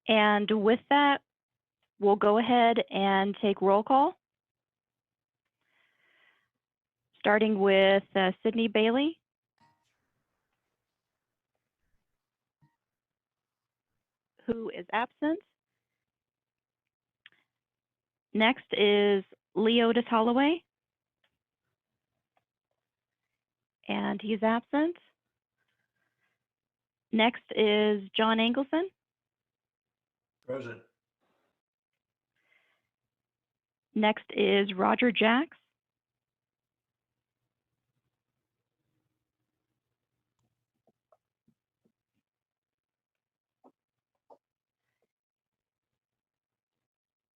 And with that, we'll go ahead and take roll call. Starting with Sydney Bailey. Who is absent. Next is Leotis Holloway. And he's absent. Next is John Engelson. Present. Next is Roger Jacks.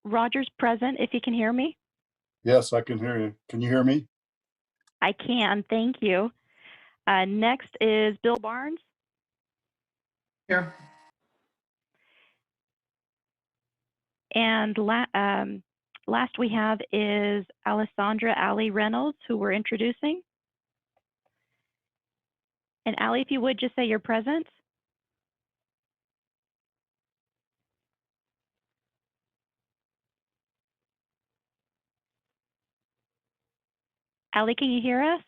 Roger's present, if you can hear me. Yes, I can hear you. Can you hear me? I can, thank you. Next is Bill Barnes. Here. And last we have is Alessandra Ali Reynolds, who we're introducing. And Ali, if you would just say you're present. Ali, can you hear us?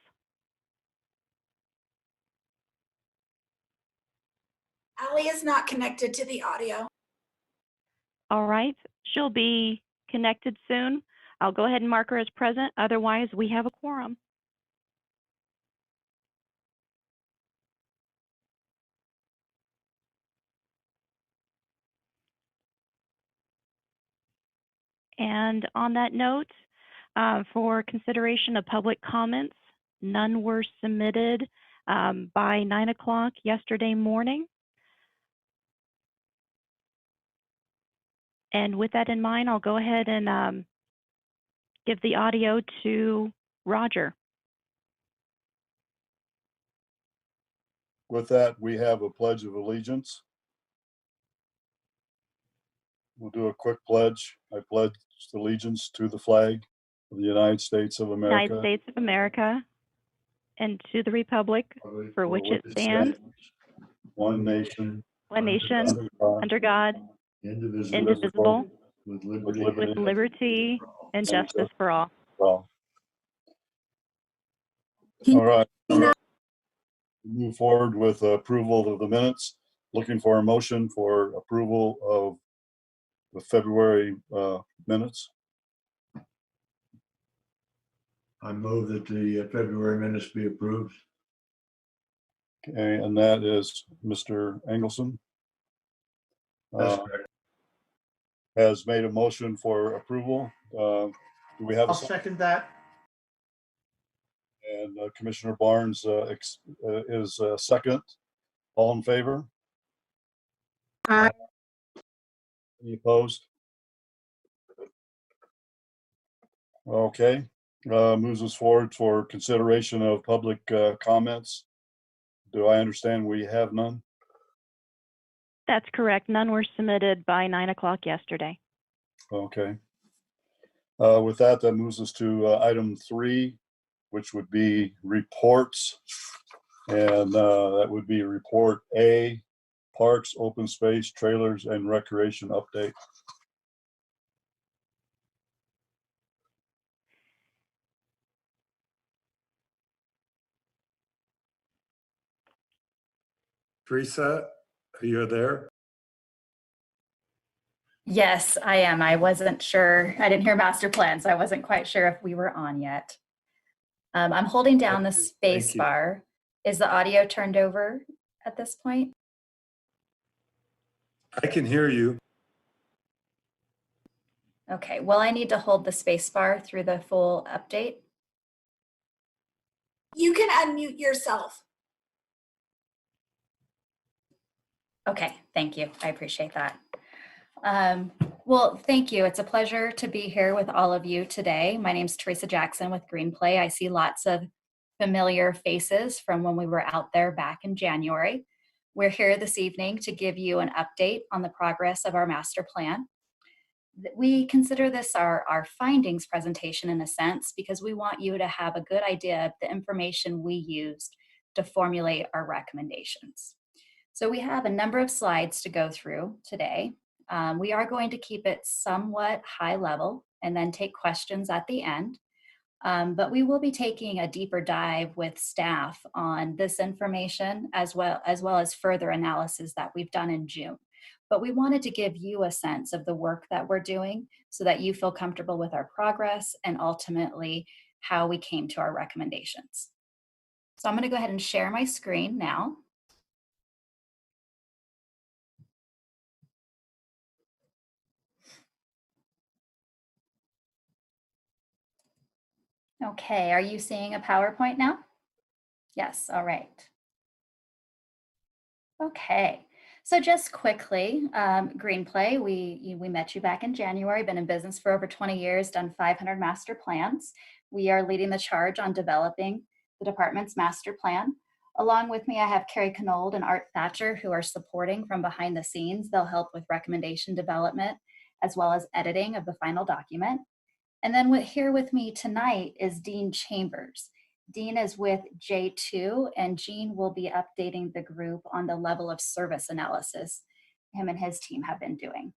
Ali is not connected to the audio. All right, she'll be connected soon. I'll go ahead and mark her as present. Otherwise, we have a quorum. And on that note, for consideration of public comments, none were submitted by 9 o'clock yesterday morning. And with that in mind, I'll go ahead and give the audio to Roger. With that, we have a Pledge of Allegiance. We'll do a quick pledge. I pledge allegiance to the flag of the United States of America. United States of America, and to the republic for which it stands, one nation, under God, indivisible, with liberty and justice for all. All right. Move forward with approval of the minutes. Looking for a motion for approval of the February minutes. I move that the February minutes be approved. Okay, and that is Mr. Engelson. That's correct. Has made a motion for approval. Do we have I'll second that. And Commissioner Barnes is second. All in favor? Aye. Any opposed? Okay. Moves us forward for consideration of public comments. Do I understand we have none? That's correct. None were submitted by 9 o'clock yesterday. Okay. With that, that moves us to item 3, which would be reports. And that would be report A, Parks, Open Space, Trailers, and Recreation Update. Teresa, are you there? Yes, I am. I wasn't sure. I didn't hear master plan, so I wasn't quite sure if we were on yet. I'm holding down the space bar. Is the audio turned over at this point? I can hear you. Okay, will I need to hold the space bar through the full update? You can unmute yourself. Okay, thank you. I appreciate that. Well, thank you. It's a pleasure to be here with all of you today. My name is Teresa Jackson with Greenplay. I see lots of familiar faces from when we were out there back in January. We're here this evening to give you an update on the progress of our master plan. We consider this our findings presentation in a sense because we want you to have a good idea of the information we used to formulate our recommendations. So we have a number of slides to go through today. We are going to keep it somewhat high level and then take questions at the end. But we will be taking a deeper dive with staff on this information as well as further analysis that we've done in June. But we wanted to give you a sense of the work that we're doing so that you feel comfortable with our progress and ultimately how we came to our recommendations. So I'm going to go ahead and share my screen now. Okay, are you seeing a PowerPoint now? Yes, all right. Okay, so just quickly, Greenplay, we met you back in January, been in business for over 20 years, done 500 master plans. We are leading the charge on developing the department's master plan. Along with me, I have Carrie Knold and Art Thatcher who are supporting from behind the scenes. They'll help with recommendation development as well as editing of the final document. And then here with me tonight is Dean Chambers. Dean is with J2, and Gene will be updating the group on the level of service analysis him and his team have been doing.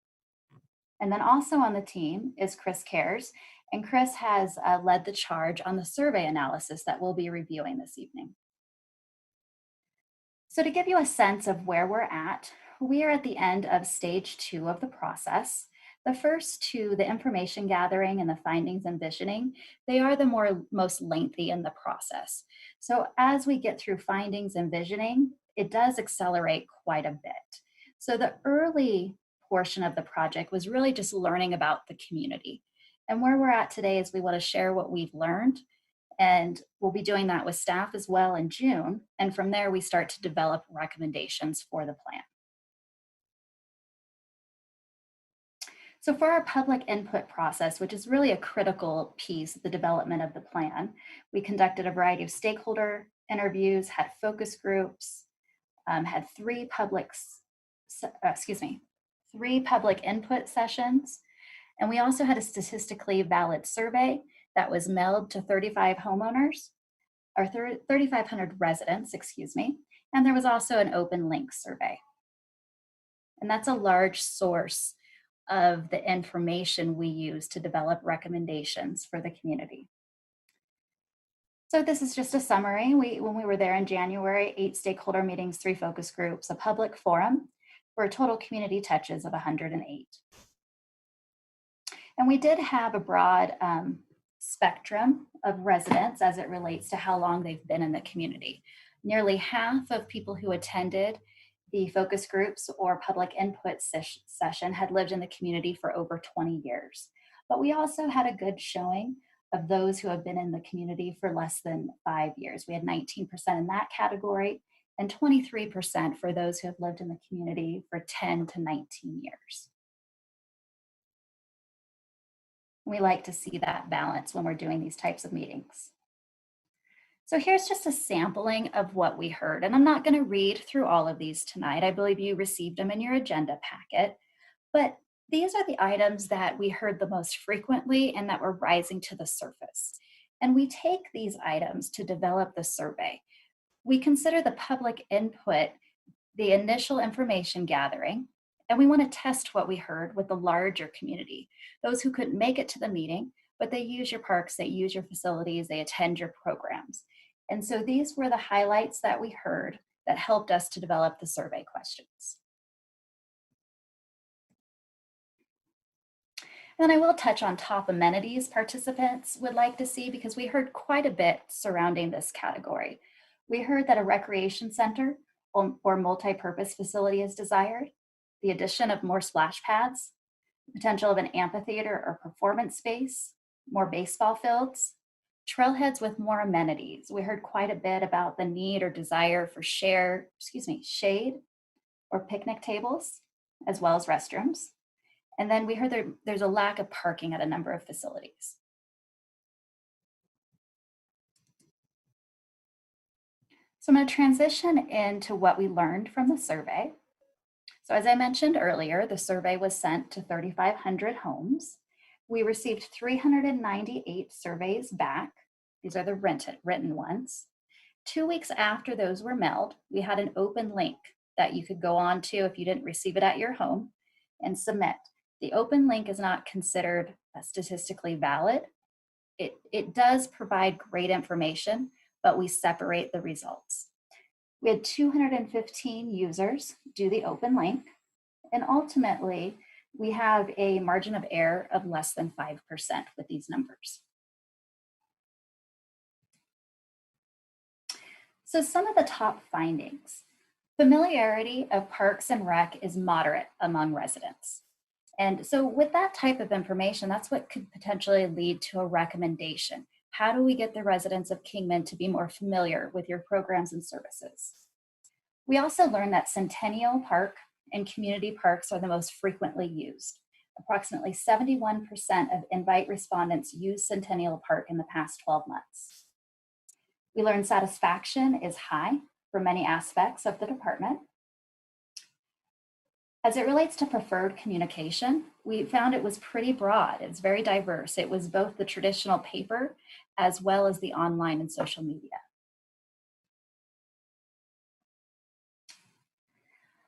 And then also on the team is Chris Cares, and Chris has led the charge on the survey analysis that we'll be reviewing this evening. So to give you a sense of where we're at, we are at the end of stage 2 of the process. The first two, the information gathering and the findings and visioning, they are the most lengthy in the process. So as we get through findings and visioning, it does accelerate quite a bit. So the early portion of the project was really just learning about the community. And where we're at today is we want to share what we've learned, and we'll be doing that with staff as well in June. And from there, we start to develop recommendations for the plan. So for our public input process, which is really a critical piece of the development of the plan, we conducted a variety of stakeholder interviews, had focus groups, had three public input sessions. And we also had a statistically valid survey that was mailed to 35 homeowners, or 3,500 residents, excuse me. And there was also an open link survey. And that's a large source of the information we use to develop recommendations for the community. So this is just a summary. When we were there in January, 8 stakeholder meetings, 3 focus groups, a public forum for total community touches of 108. And we did have a broad spectrum of residents as it relates to how long they've been in the community. Nearly half of people who attended the focus groups or public input session had lived in the community for over 20 years. But we also had a good showing of those who have been in the community for less than 5 years. We had 19% in that category and 23% for those who have lived in the community for 10 to 19 years. We like to see that balance when we're doing these types of meetings. So here's just a sampling of what we heard. And I'm not going to read through all of these tonight. I believe you received them in your agenda packet. But these are the items that we heard the most frequently and that were rising to the surface. And we take these items to develop the survey. We consider the public input the initial information gathering, and we want to test what we heard with the larger community, those who couldn't make it to the meeting, but they use your parks, they use your facilities, they attend your programs. And so these were the highlights that we heard that helped us to develop the survey questions. And I will touch on top amenities participants would like to see, because we heard quite a bit surrounding this category. We heard that a recreation center or multi-purpose facility is desired, the addition of more splash pads, potential of an amphitheater or performance space, more baseball fields, trailheads with more amenities. We heard quite a bit about the need or desire for shade or picnic tables, as well as restrooms. And then we heard there's a lack of parking at a number of facilities. So I'm going to transition into what we learned from the survey. So as I mentioned earlier, the survey was sent to 3,500 homes. We received 398 surveys back. These are the written ones. 2 weeks after those were mailed, we had an open link that you could go on to if you didn't receive it at your home. and submit. The open link is not considered statistically valid. It does provide great information, but we separate the results. We had 215 users do the open link, and ultimately, we have a margin of error of less than 5% with these numbers. So some of the top findings. Familiarity of Parks and Rec is moderate among residents. And so with that type of information, that's what could potentially lead to a recommendation. How do we get the residents of Kingman to be more familiar with your programs and services? We also learned that Centennial Park and community parks are the most frequently used. Approximately 71% of invite respondents used Centennial Park in the past 12 months. We learned satisfaction is high for many aspects of the department. As it relates to preferred communication, we found it was pretty broad. It's very diverse. It was both the traditional paper as well as the online and social media.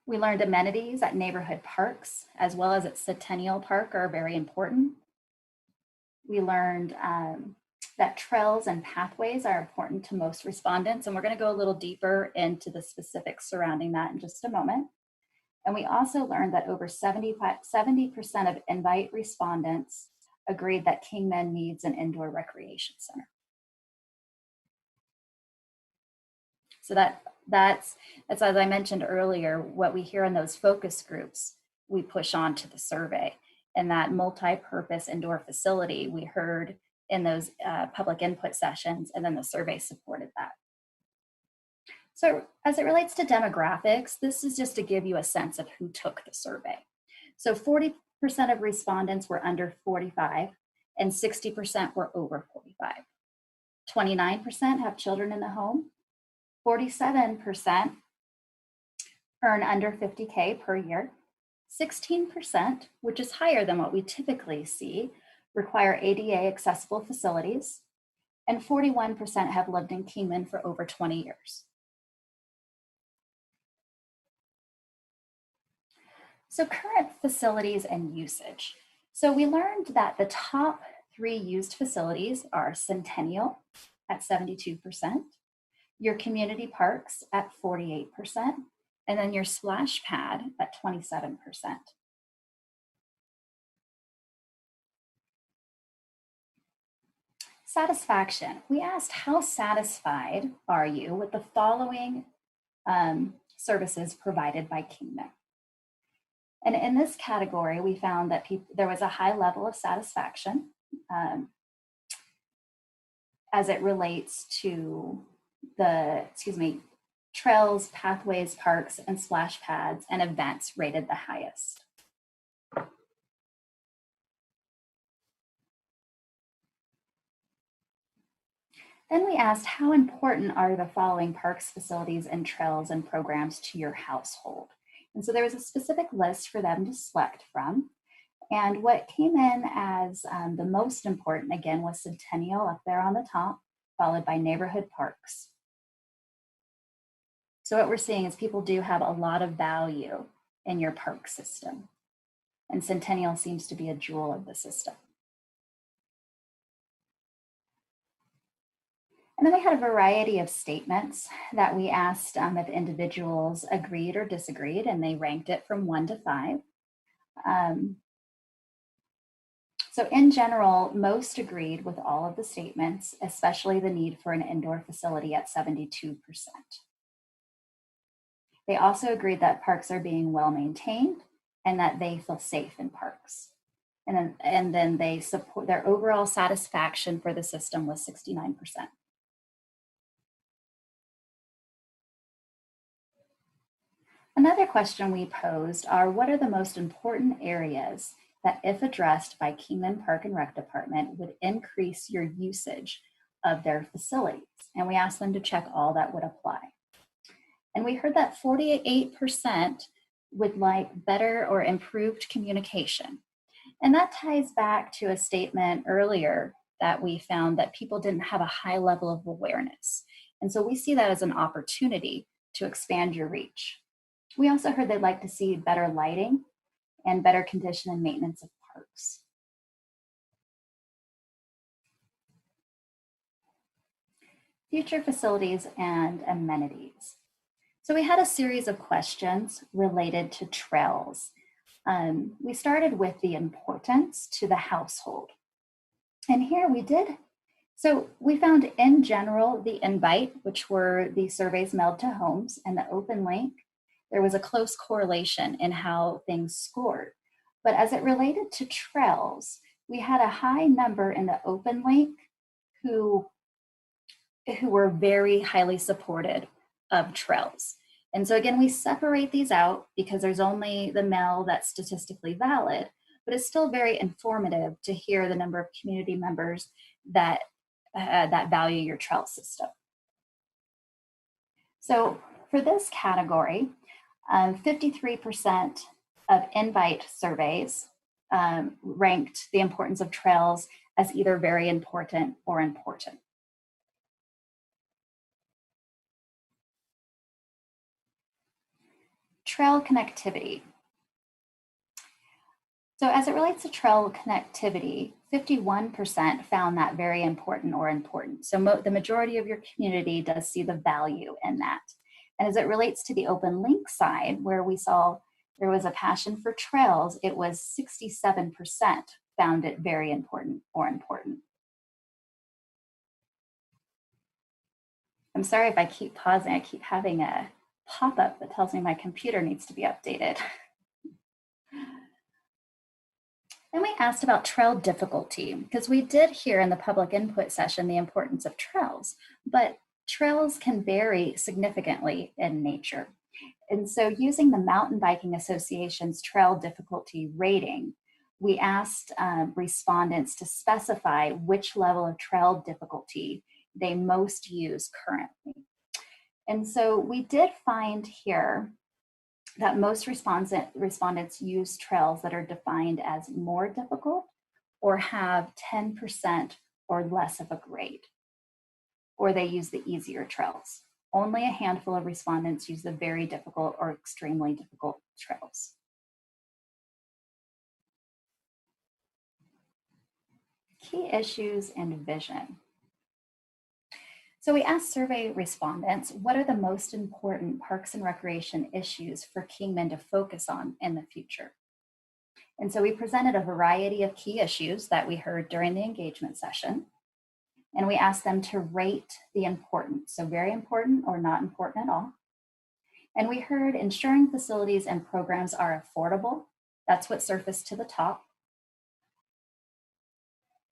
We learned amenities at neighborhood parks as well as at Centennial Park are very important. We learned that trails and pathways are important to most respondents, and we're going to go a little deeper into the specifics surrounding that in just a moment. And we also learned that over 70% of invite respondents agreed that Kingman needs an indoor recreation center. So that's as I mentioned earlier, what we hear in those focus groups, we push on to the survey. And that multi-purpose indoor facility we heard in those public input sessions, and then the survey supported that. So as it relates to demographics, this is just to give you a sense of who took the survey. So 40% of respondents were under 45 and 60% were over 45. 29% have children in the home. 47% earn under 50K per year. 16%, which is higher than what we typically see, require ADA accessible facilities. And 41% have lived in Kingman for over 20 years. So current facilities and usage. So we learned that the top 3 used facilities are Centennial at 72%, your community parks at 48%, and then your splash pad at 27%. Satisfaction. We asked, how satisfied are you with the following services provided by Kingman? And in this category, we found that there was a high level of satisfaction as it relates to the, trails, pathways, parks, and splash pads and events rated the highest. Then we asked, how important are the following parks, facilities, and trails and programs to your household? And so there was a specific list for them to select from. And what came in as the most important, again, was Centennial up there on the top, followed by neighborhood parks. So what we're seeing is people do have a lot of value in your park system. And Centennial seems to be a jewel of the system. And then we had a variety of statements that we asked if individuals agreed or disagreed, and they ranked it from 1 to 5. So in general, most agreed with all of the statements, especially the need for an indoor facility at 72%. They also agreed that parks are being well maintained and that they feel safe in parks. And then they support their overall satisfaction for the system was 69%. Another question we posed are, what are the most important areas that, if addressed by Kingman Park and Rec Department, would increase your usage of their facilities? And we asked them to check all that would apply. And we heard that 48% would like better or improved communication. And that ties back to a statement earlier that we found that people didn't have a high level of awareness. And so we see that as an opportunity to expand your reach. We also heard they'd like to see better lighting and better condition and maintenance of parks. Future facilities and amenities. So we had a series of questions related to trails. We started with the importance to the household. And here we found in general the invite, which were the surveys mailed to homes, and the open link, there was a close correlation in how things scored. But as it related to trails, we had a high number in the open link who were very highly supported of trails. And so again, we separate these out because there's only the mail that's statistically valid, but it's still very informative to hear the number of community members that value your trail system. So for this category, 53% of invite surveys ranked the importance of trails as either very important or important. Trail connectivity. So as it relates to trail connectivity, 51% found that very important or important. So the majority of your community does see the value in that. And as it relates to the open link side, where we saw there was a passion for trails, it was 67% found it very important or important. I'm sorry if I keep pausing, I keep having a pop-up that tells me my computer needs to be updated. Then we asked about trail difficulty, because we did hear in the public input session the importance of trails, but trails can vary significantly in nature. And so using the Mountain Biking Association's trail difficulty rating, we asked respondents to specify which level of trail difficulty they most use currently. And so we did find here that most respondents use trails that are defined as more difficult or have 10% or less of a grade, or they use the easier trails. Only a handful of respondents use the very difficult or extremely difficult trails. Key issues and vision. So we asked survey respondents, what are the most important parks and recreation issues for Kingman to focus on in the future? And so we presented a variety of key issues that we heard during the engagement session. And we asked them to rate the importance, so very important or not important at all. And we heard ensuring facilities and programs are affordable. That's what surfaced to the top.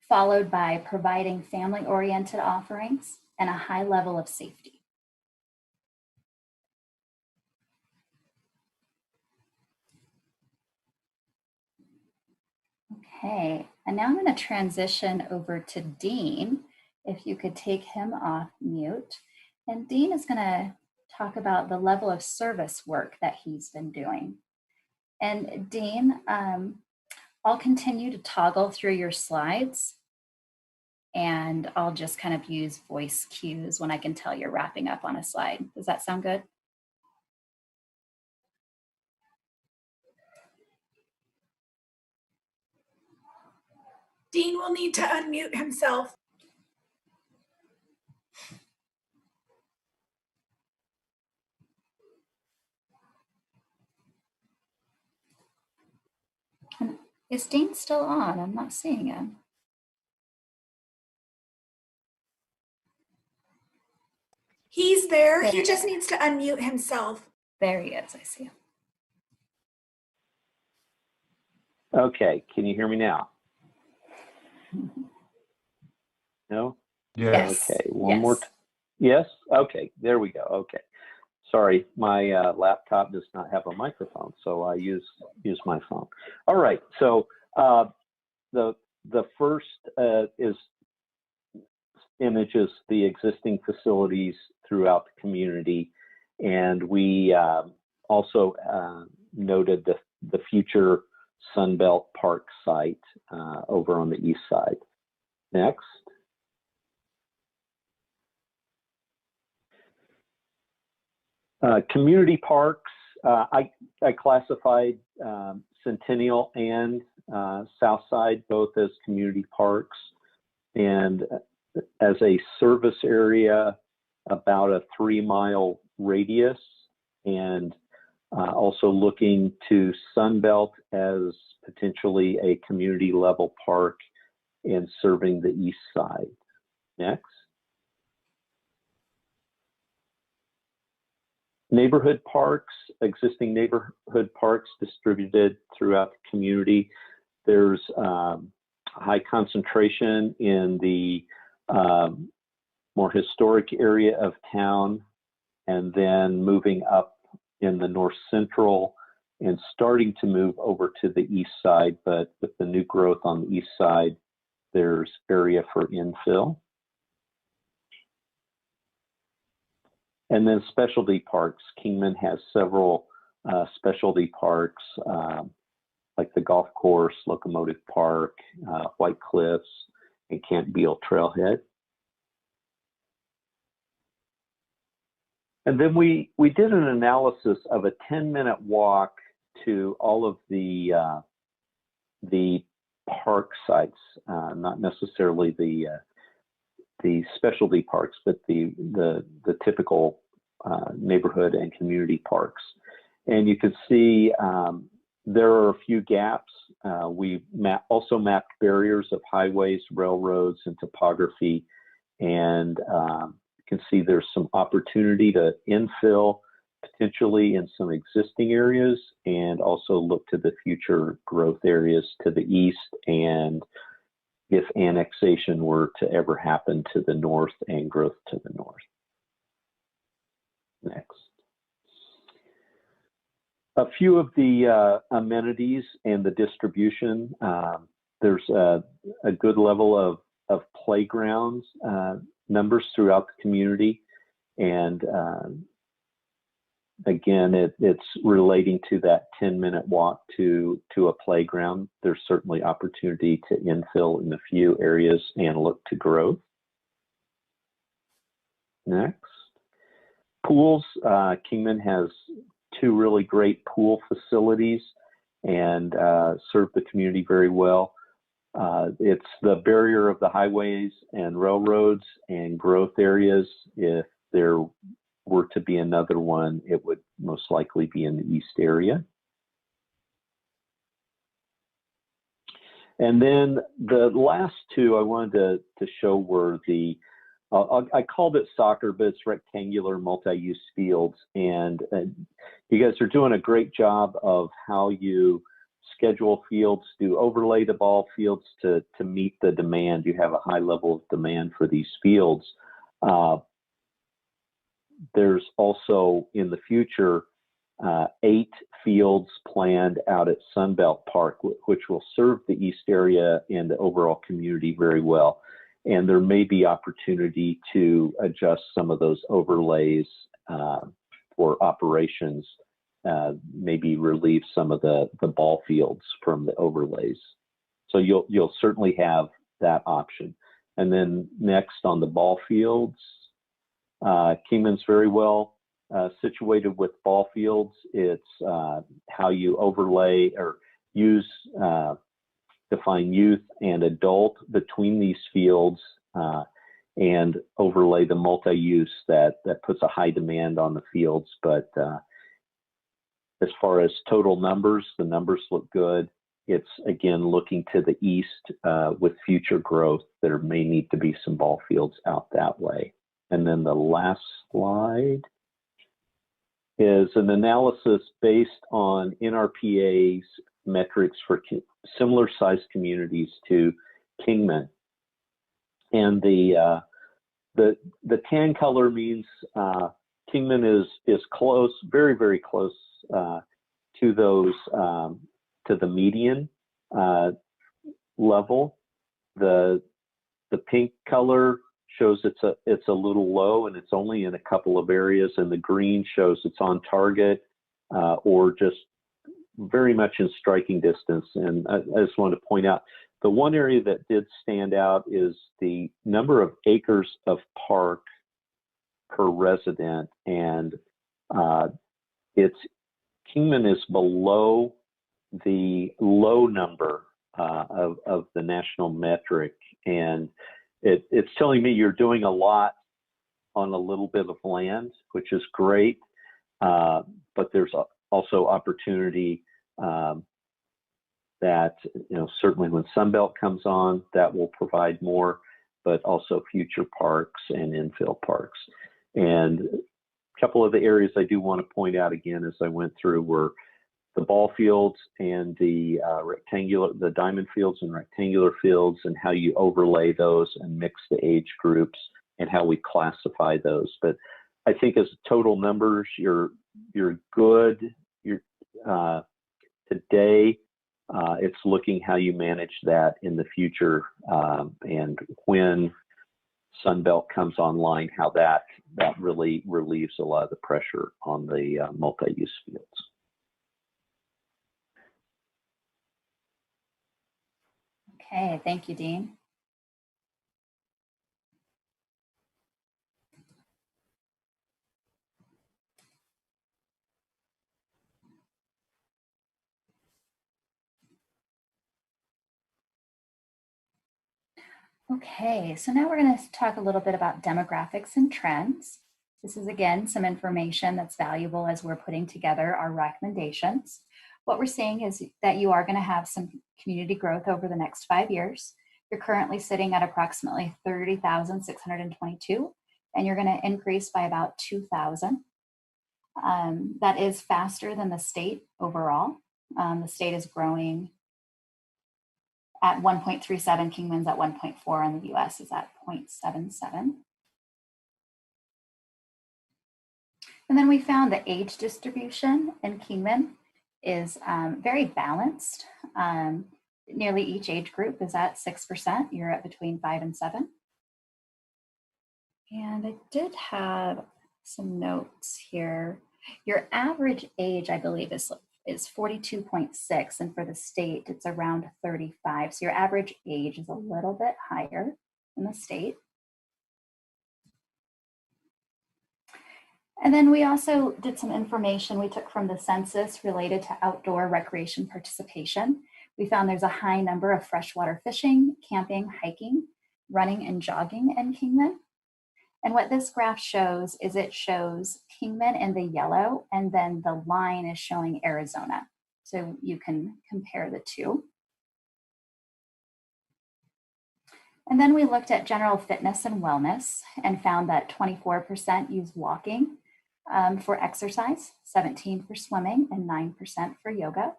Followed by providing family-oriented offerings and a high level of safety. Okay, and now I'm going to transition over to Dean. If you could take him off mute. And Dean is going to talk about the level of service work that he's been doing. And Dean, I'll continue to toggle through your slides, and I'll just kind of use voice cues when I can tell you're wrapping up on a slide. Does that sound good? Dean will need to unmute himself. Is Dean still on? I'm not seeing him. He's there. He just needs to unmute himself. There he is. I see him. Okay, can you hear me now? No? Yes. Okay, one more. Yes? Okay, there we go. Okay. Sorry, my laptop does not have a microphone, so I use my phone. All right, so the first image is the existing facilities throughout the community, and we also noted the future Sunbelt Park site over on the east side. Next. Community parks, I classified Centennial and South Side, both as community parks. And as a service area, about a 3-mile radius, and also looking to Sunbelt as potentially a community level park and serving the east side. Next. Neighborhood parks, existing neighborhood parks distributed throughout the community. There's high concentration in the more historic area of town, and then moving up in the north central and starting to move over to the east side. But with the new growth on the east side, there's area for infill. And then specialty parks. Kingman has several specialty parks, like the golf course, Locomotive Park, White Cliffs, and Camp Beale Trailhead. And then we did an analysis of a 10-minute walk to all of the park sites, not necessarily the specialty parks, but the typical neighborhood and community parks. And you can see there are a few gaps. We also mapped barriers of highways, railroads, and topography. And you can see there's some opportunity to infill potentially in some existing areas, and also look to the future growth areas to the east, and if annexation were to ever happen to the north and growth to the north. Next. A few of the amenities and the distribution. There's a good level of playgrounds numbers throughout the community, and again, it's relating to that 10-minute walk to a playground. There's certainly opportunity to infill in a few areas and look to growth. Next. Pools. Kingman has 2 really great pool facilities and serve the community very well. It's the barrier of the highways and railroads and growth areas. If there were to be another one, it would most likely be in the east area. And then the last 2 I wanted to show were the, I called it soccer, but it's rectangular multi-use fields. And you guys are doing a great job of how you schedule fields, do overlay the ball fields to meet the demand. You have a high level of demand for these fields. There's also in the future 8 fields planned out at Sunbelt Park, which will serve the east area and the overall community very well. And there may be opportunity to adjust some of those overlays for operations, maybe relieve some of the ball fields from the overlays. So you'll certainly have that option. And then next on the ball fields, Kingman's very well situated with ball fields. It's how you overlay or use, define youth and adult between these fields, and overlay the multi-use that puts a high demand on the fields. But as far as total numbers, the numbers look good. It's again looking to the east with future growth. There may need to be some ball fields out that way. And then the last slide is an analysis based on NRPA's metrics for similar sized communities to Kingman. And the tan color means Kingman is close, very, very close to those, to the median level. The pink color shows it's a little low and it's only in a couple of areas, and the green shows it's on target or just very much in striking distance. And I just wanted to point out, the one area that did stand out is the number of acres of park per resident, and Kingman is below the low number of the national metric, and it's telling me you're doing a lot on a little bit of land, which is great, but there's also opportunity that, certainly when Sunbelt comes on, that will provide more, but also future parks and infill parks. And a couple of the areas I do want to point out again as I went through were the ball fields and the diamond fields and rectangular fields, and how you overlay those and mix the age groups and how we classify those. But I think as total numbers, you're good. Today, it's looking how you manage that in the future, and when Sunbelt comes online, how that really relieves a lot of the pressure on the multi-use fields. Okay, thank you, Dean. Okay, so now we're going to talk a little bit about demographics and trends. This is, again, some information that's valuable as we're putting together our recommendations. What we're seeing is that you are going to have some community growth over the next 5 years. You're currently sitting at approximately 30,622, and you're going to increase by about 2,000. That is faster than the state overall. The state is growing at 1.37, Kingman's at 1.4, and the US is at 0.77. And then we found the age distribution in Kingman is very balanced. Nearly each age group is at 6%. You're at between 5 and 7. And I did have some notes here. Your average age, I believe, is 42.6, and for the state, it's around 35. So your average age is a little bit higher in the state. And then we also did some information we took from the census related to outdoor recreation participation. We found there's a high number of freshwater fishing, camping, hiking, running, and jogging in Kingman. And what this graph shows is it shows Kingman in the yellow, and then the line is showing Arizona. So you can compare the two. And then we looked at general fitness and wellness and found that 24% use walking for exercise, 17% for swimming, and 9% for yoga.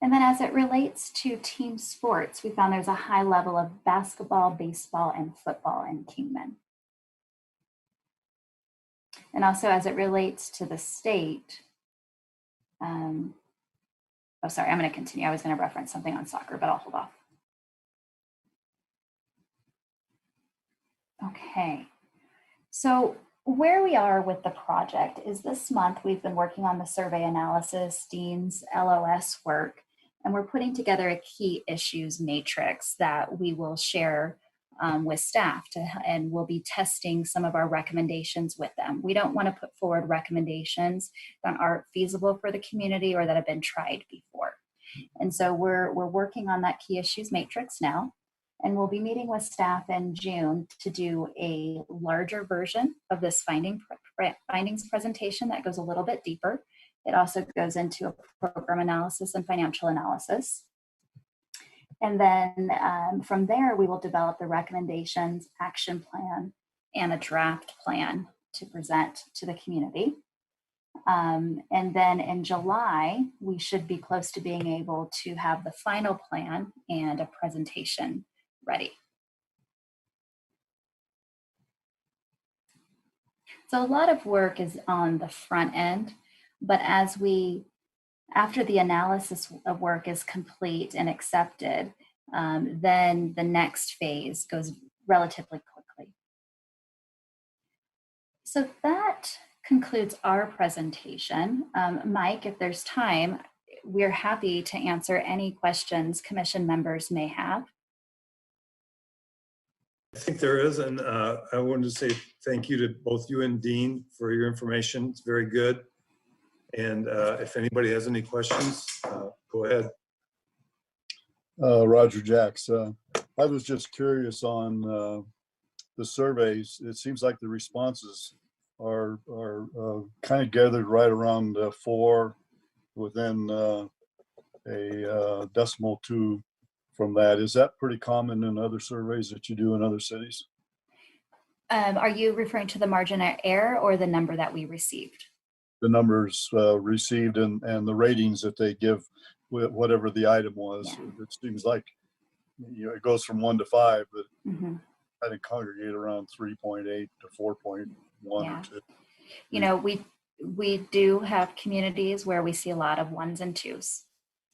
And then as it relates to team sports, we found there's a high level of basketball, baseball, and football in Kingman. And also as it relates to the state, oh, sorry, I'm going to continue. I was going to reference something on soccer, but I'll hold off. Okay, so where we are with the project is this month we've been working on the survey analysis, Dean's LOS work, and we're putting together a key issues matrix that we will share with staff and we'll be testing some of our recommendations with them. We don't want to put forward recommendations that aren't feasible for the community or that have been tried before. And so we're working on that key issues matrix now, and we'll be meeting with staff in June to do a larger version of this findings presentation that goes a little bit deeper. It also goes into a program analysis and financial analysis. And then from there, we will develop the recommendations, action plan, and a draft plan to present to the community. And then in July, we should be close to being able to have the final plan and a presentation ready. So a lot of work is on the front end, but after the analysis of work is complete and accepted, then the next phase goes relatively quickly. So that concludes our presentation. Mike, if there's time, we're happy to answer any questions commission members may have. I think there is, and I wanted to say thank you to both you and Dean for your information. It's very good. And if anybody has any questions, go ahead. Roger Jacks. I was just curious on the surveys. It seems like the responses are kind of gathered right around 4 within a decimal 2 from that. Is that pretty common in other surveys that you do in other cities? Are you referring to the margin of error or the number that we received? The numbers received and the ratings that they give whatever the item was. Yeah. It seems like, you know, it goes from 1 to 5, but Mhm. I think congregate around 3.8 to 4.1 Yeah. or 2. You know, we do have communities where we see a lot of 1s and 2s.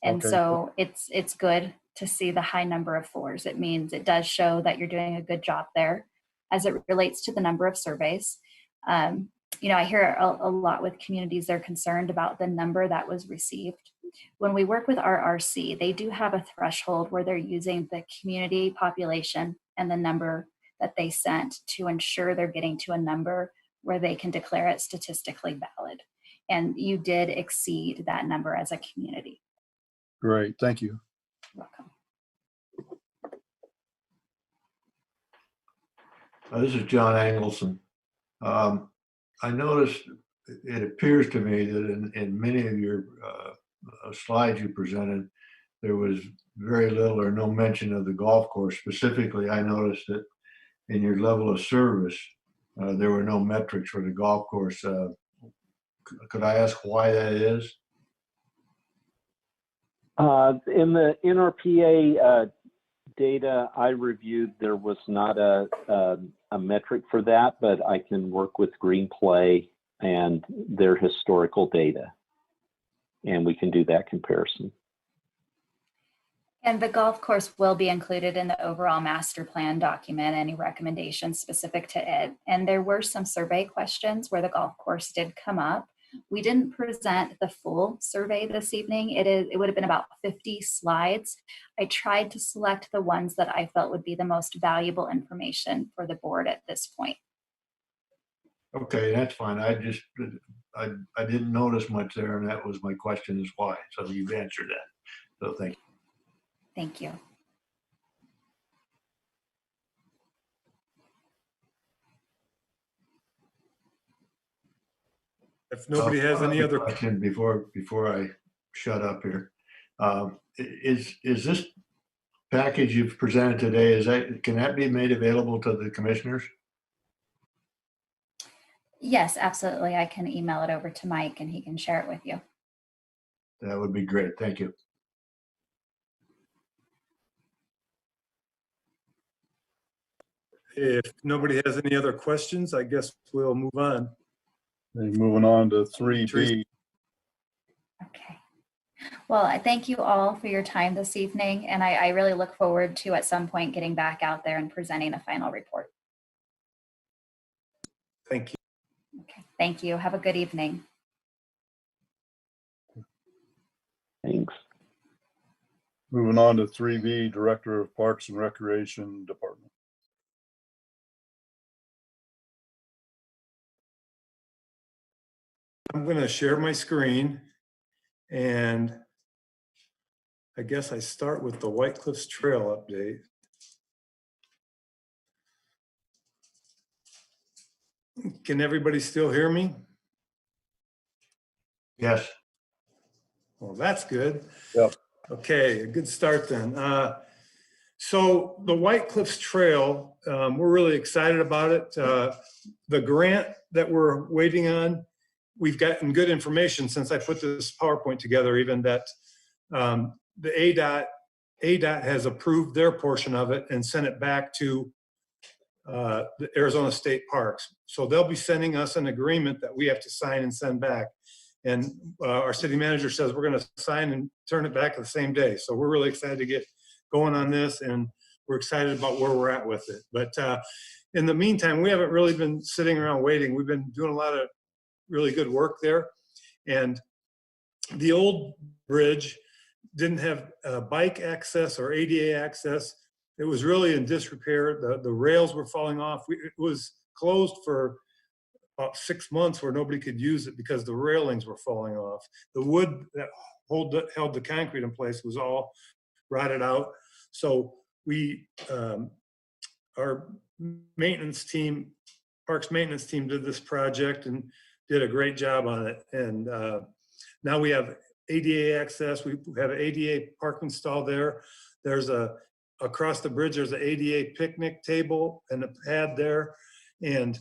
And Okay. so it's good to see the high number of 4s. It means it does show that you're doing a good job there as it relates to the number of surveys. You know, I hear a lot with communities, they're concerned about the number that was received. When we work with RRC, they do have a threshold where they're using the community population and the number that they sent to ensure they're getting to a number where they can declare it statistically valid. And you did exceed that number as a community. Great, thank you. You're welcome. This is John Engelson. I noticed it appears to me that in many of your slides you presented, there was very little or no mention of the golf course. Specifically, I noticed that in your level of service, there were no metrics for the golf course. Could I ask why that is? In the NRPA data I reviewed, there was not a metric for that, but I can work with Greenplay and their historical data, and we can do that comparison. And the golf course will be included in the overall master plan document, any recommendations specific to it. And there were some survey questions where the golf course did come up. We didn't present the full survey this evening. It would have been about 50 slides. I tried to select the ones that I felt would be the most valuable information for the board at this point. Okay, that's fine. I didn't notice much there, and that was my question is why. So you've answered that. So thank you. Thank you. If nobody has any other question before I shut up here, is this package you've presented today, can that be made available to the commissioners? Yes, absolutely. I can email it over to Mike and he can share it with you. That would be great. Thank you. If nobody has any other questions, I guess we'll move on. And moving on to 3B. Okay. Well, I thank you all for your time this evening, and I really look forward to at some point getting back out there and presenting a final report. Thank you. Okay. Thank you. Have a good evening. Thanks. Moving on to 3B, Director of Parks and Recreation Department. I'm going to share my screen, and I guess I start with the White Cliffs Trail update. Can everybody still hear me? Yes. Well, that's good. Yep. Okay, a good start then. So the White Cliffs Trail, we're really excited about it. The grant that we're waiting on, we've gotten good information since I put this PowerPoint together, even that the ADOT has approved their portion of it and sent it back to the Arizona State Parks. So they'll be sending us an agreement that we have to sign and send back. And our city manager says we're going to sign and turn it back the same day. So we're really excited to get going on this, and we're excited about where we're at with it. But in the meantime, we haven't really been sitting around waiting. We've been doing a lot of really good work there. And the old bridge didn't have bike access or ADA access. It was really in disrepair. The rails were falling off. It was closed for about 6 months where nobody could use it because the railings were falling off. The wood that held the concrete in place was all rotted out. So we, our maintenance team, Parks maintenance team did this project and did a great job on it. And now we have ADA access. We have an ADA parking stall there. There's across the bridge, there's an ADA picnic table and a pad there. And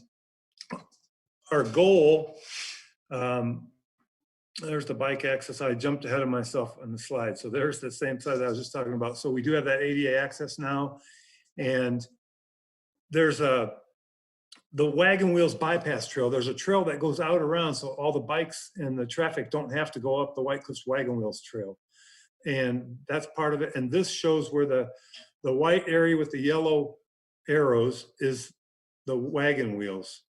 our goal, there's the bike access. I jumped ahead of myself on the slide. So there's the same side that I was just talking about. So we do have that ADA access now. And there's the Wagon Wheels bypass trail. There's a trail that goes out around so all the bikes and the traffic don't have to go up the White Cliffs Wagon Wheels trail. And that's part of it. And this shows where the white area with the yellow arrows is the wagon wheels.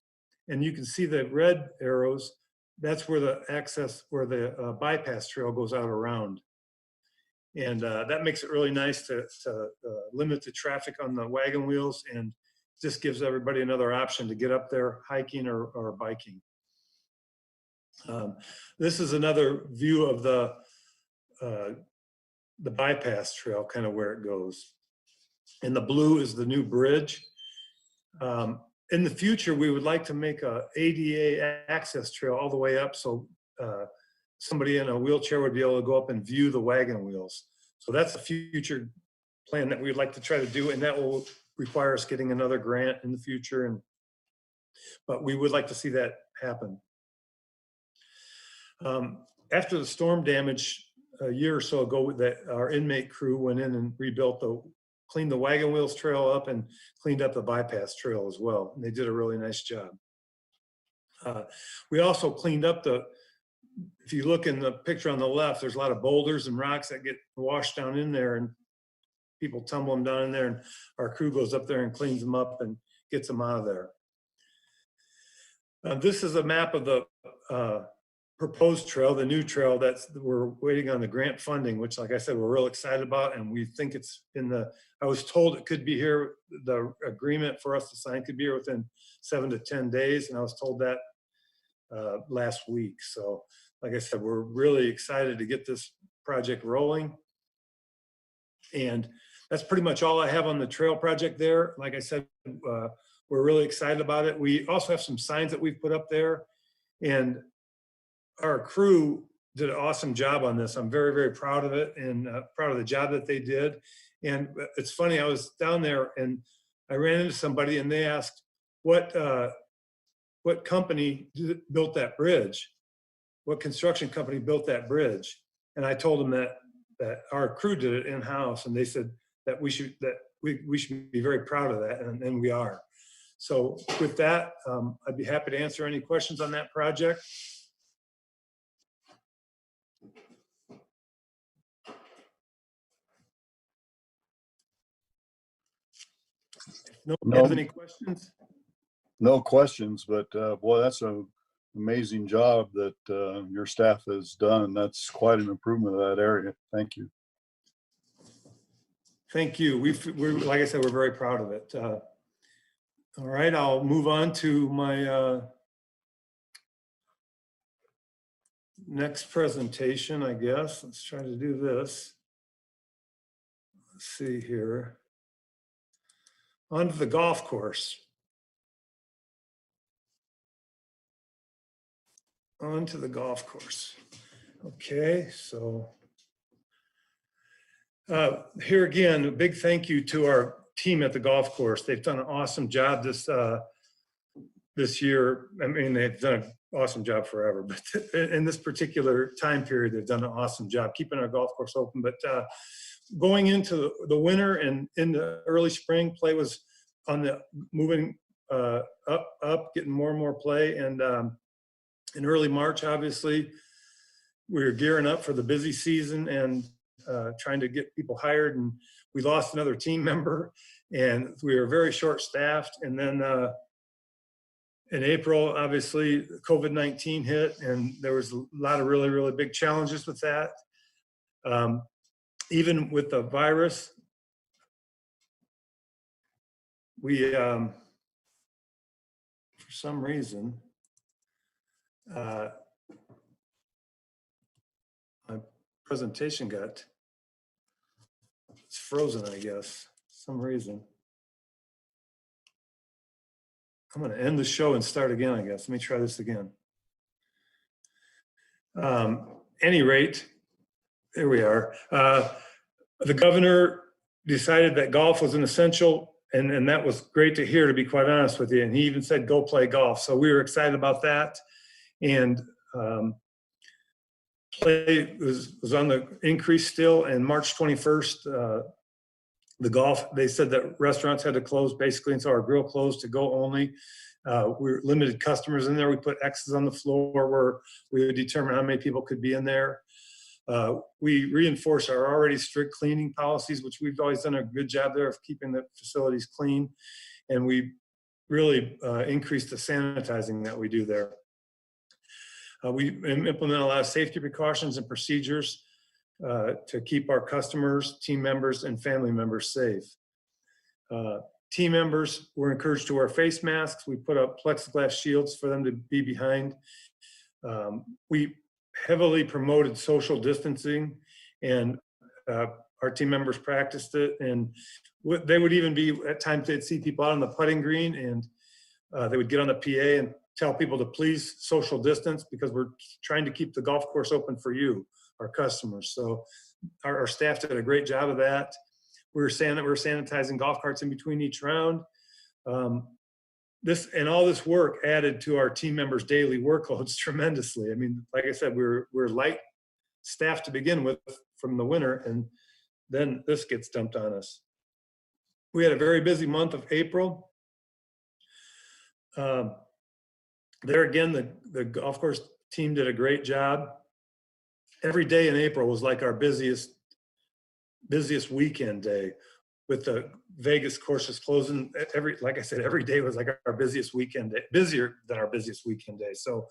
And you can see the red arrows, that's where the access, where the bypass trail goes out around. And that makes it really nice to limit the traffic on the wagon wheels and just gives everybody another option to get up there hiking or biking. This is another view of the bypass trail, kind of where it goes. And the blue is the new bridge. In the future, we would like to make a ADA access trail all the way up so somebody in a wheelchair would be able to go up and view the wagon wheels. So that's a future plan that we'd like to try to do, and that will require us getting another grant in the future. But we would like to see that happen. After the storm damage a year or so ago, that our inmate crew went in and cleaned the wagon wheels trail up and cleaned up the bypass trail as well. And they did a really nice job. We also cleaned up if you look in the picture on the left, there's a lot of boulders and rocks that get washed down in there and people tumble them down in there, and our crew goes up there and cleans them up and gets them out of there. This is a map of the proposed trail, the new trail we're waiting on the grant funding, which, like I said, we're real excited about, and we think it's I was told it could be here, the agreement for us to sign could be here within 7 to 10 days, and I was told that last week. So, like I said, we're really excited to get this project rolling. And that's pretty much all I have on the trail project there. Like I said, we're really excited about it. We also have some signs that we've put up there, and our crew did an awesome job on this. I'm very, very proud of it and proud of the job that they did. And it's funny, I was down there and I ran into somebody and they asked, what company built that bridge? What construction company built that bridge? And I told them that our crew did it in-house, and they said that we should be very proud of that, and we are. So with that, I'd be happy to answer any questions on that project. Nobody has any questions? No questions, but boy, that's an amazing job that your staff has done. That's quite an improvement of that area. Thank you. Thank you. We're like I said, we're very proud of it. All right, I'll move on to my next presentation, I guess. Let's try to do this. Let's see here. On to the golf course. On to the golf course. Okay, so here again, a big thank you to our team at the golf course. They've done an awesome job this year. I mean, they've done an awesome job forever, but in this particular time period, they've done an awesome job keeping our golf course open. But going into the winter and in the early spring, play was on the moving up, getting more and more play. And in early March, obviously, we were gearing up for the busy season and trying to get people hired. And we lost another team member, and we were very short-staffed. And then in April, obviously, COVID-19 hit, and there was a lot of really, really big challenges with that. Even with the virus, we, for some reason, My presentation it's frozen, I guess, for some reason. I'm going to end the show and start again, I guess. Let me try this again. Any rate, there we are. The governor decided that golf was an essential, and that was great to hear, to be quite honest with you. And he even said, go play golf. So we were excited about that. And play was on the increase still. And March 21st, they said that restaurants had to close basically, and so our grill closed to go only. We were limited customers in there. We put X's on the floor where we would determine how many people could be in there. We reinforced our already strict cleaning policies, which we've always done a good job there of keeping the facilities clean. And we really increased the sanitizing that we do there. We implement a lot of safety precautions and procedures to keep our customers, team members, and family members safe. Team members were encouraged to wear face masks. We put up plexiglass shields for them to be behind. We heavily promoted social distancing, and our team members practiced it. And they would even be, at times they'd see people out on the putting green, and they would get on the PA and tell people to please social distance, because we're trying to keep the golf course open for you, our customers. So our staff did a great job of that. We were saying that we were sanitizing golf carts in between each round. This and all this work added to our team members' daily workloads tremendously. I mean, like I said, we're light staff to begin with from the winter, and then this gets dumped on us. We had a very busy month of April. There again, the golf course team did a great job. Every day in April was like our busiest weekend day, with the Vegas courses closing. Like I said, every day was like our busiest weekend day, busier than our busiest weekend day. So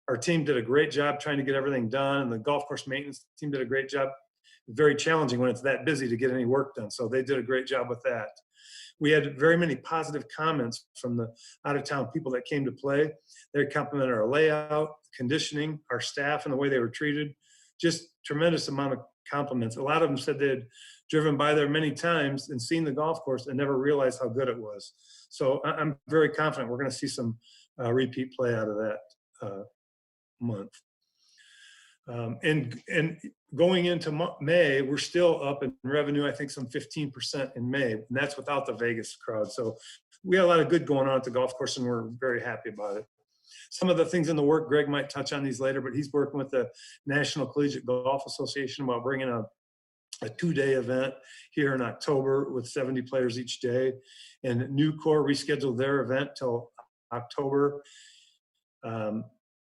our team did a great job trying to get everything done, and the golf course maintenance team did a great job. Very challenging when it's that busy to get any work done. So they did a great job with that. We had very many positive comments from the out-of-town people that came to play. They complimented our layout, conditioning, our staff, and the way they were treated. Just tremendous amount of compliments. A lot of them said they had driven by there many times and seen the golf course and never realized how good it was. So I'm very confident we're going to see some repeat play out of that month. And going into May, we're still up in revenue, I think some 15% in May, and that's without the Vegas crowd. So we had a lot of good going on at the golf course, and we're very happy about it. Some of the things in the work, Greg might touch on these later, but he's working with the National Collegiate Golf Association about bringing a 2-day event here in October with 70 players each day. And Nucor rescheduled their event till October.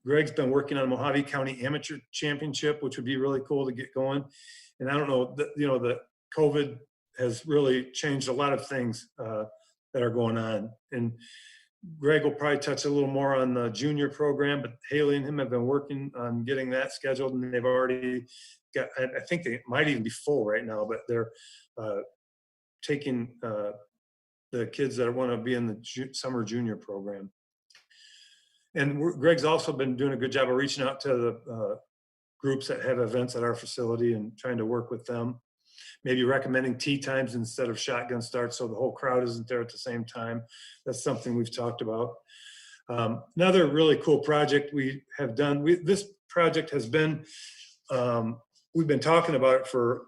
Greg's been working on Mojave County Amateur Championship, which would be really cool to get going. And I don't know, the COVID has really changed a lot of things that are going on. And Greg will probably touch a little more on the junior program, but Haley and him have been working on getting that scheduled, and they've already got, I think they might even be full right now, but they're taking the kids that want to be in the summer junior program. And Greg's also been doing a good job of reaching out to the groups that have events at our facility and trying to work with them. Maybe recommending tee times instead of shotgun starts so the whole crowd isn't there at the same time. That's something we've talked about. Another really cool project we have done, this project has been, we've been talking about it for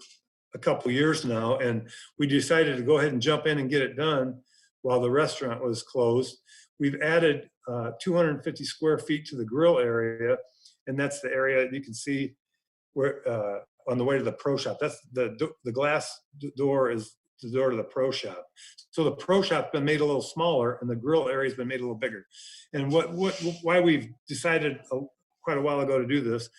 a couple years now, and we decided to go ahead and jump in and get it done while the restaurant was closed. We've added 250 square feet to the grill area, and that's the area you can see where on the way to the pro shop. That's the glass door is the door to the pro shop. So the pro shop's been made a little smaller, and the grill area's been made a little bigger. And why we've decided quite a while ago to do this,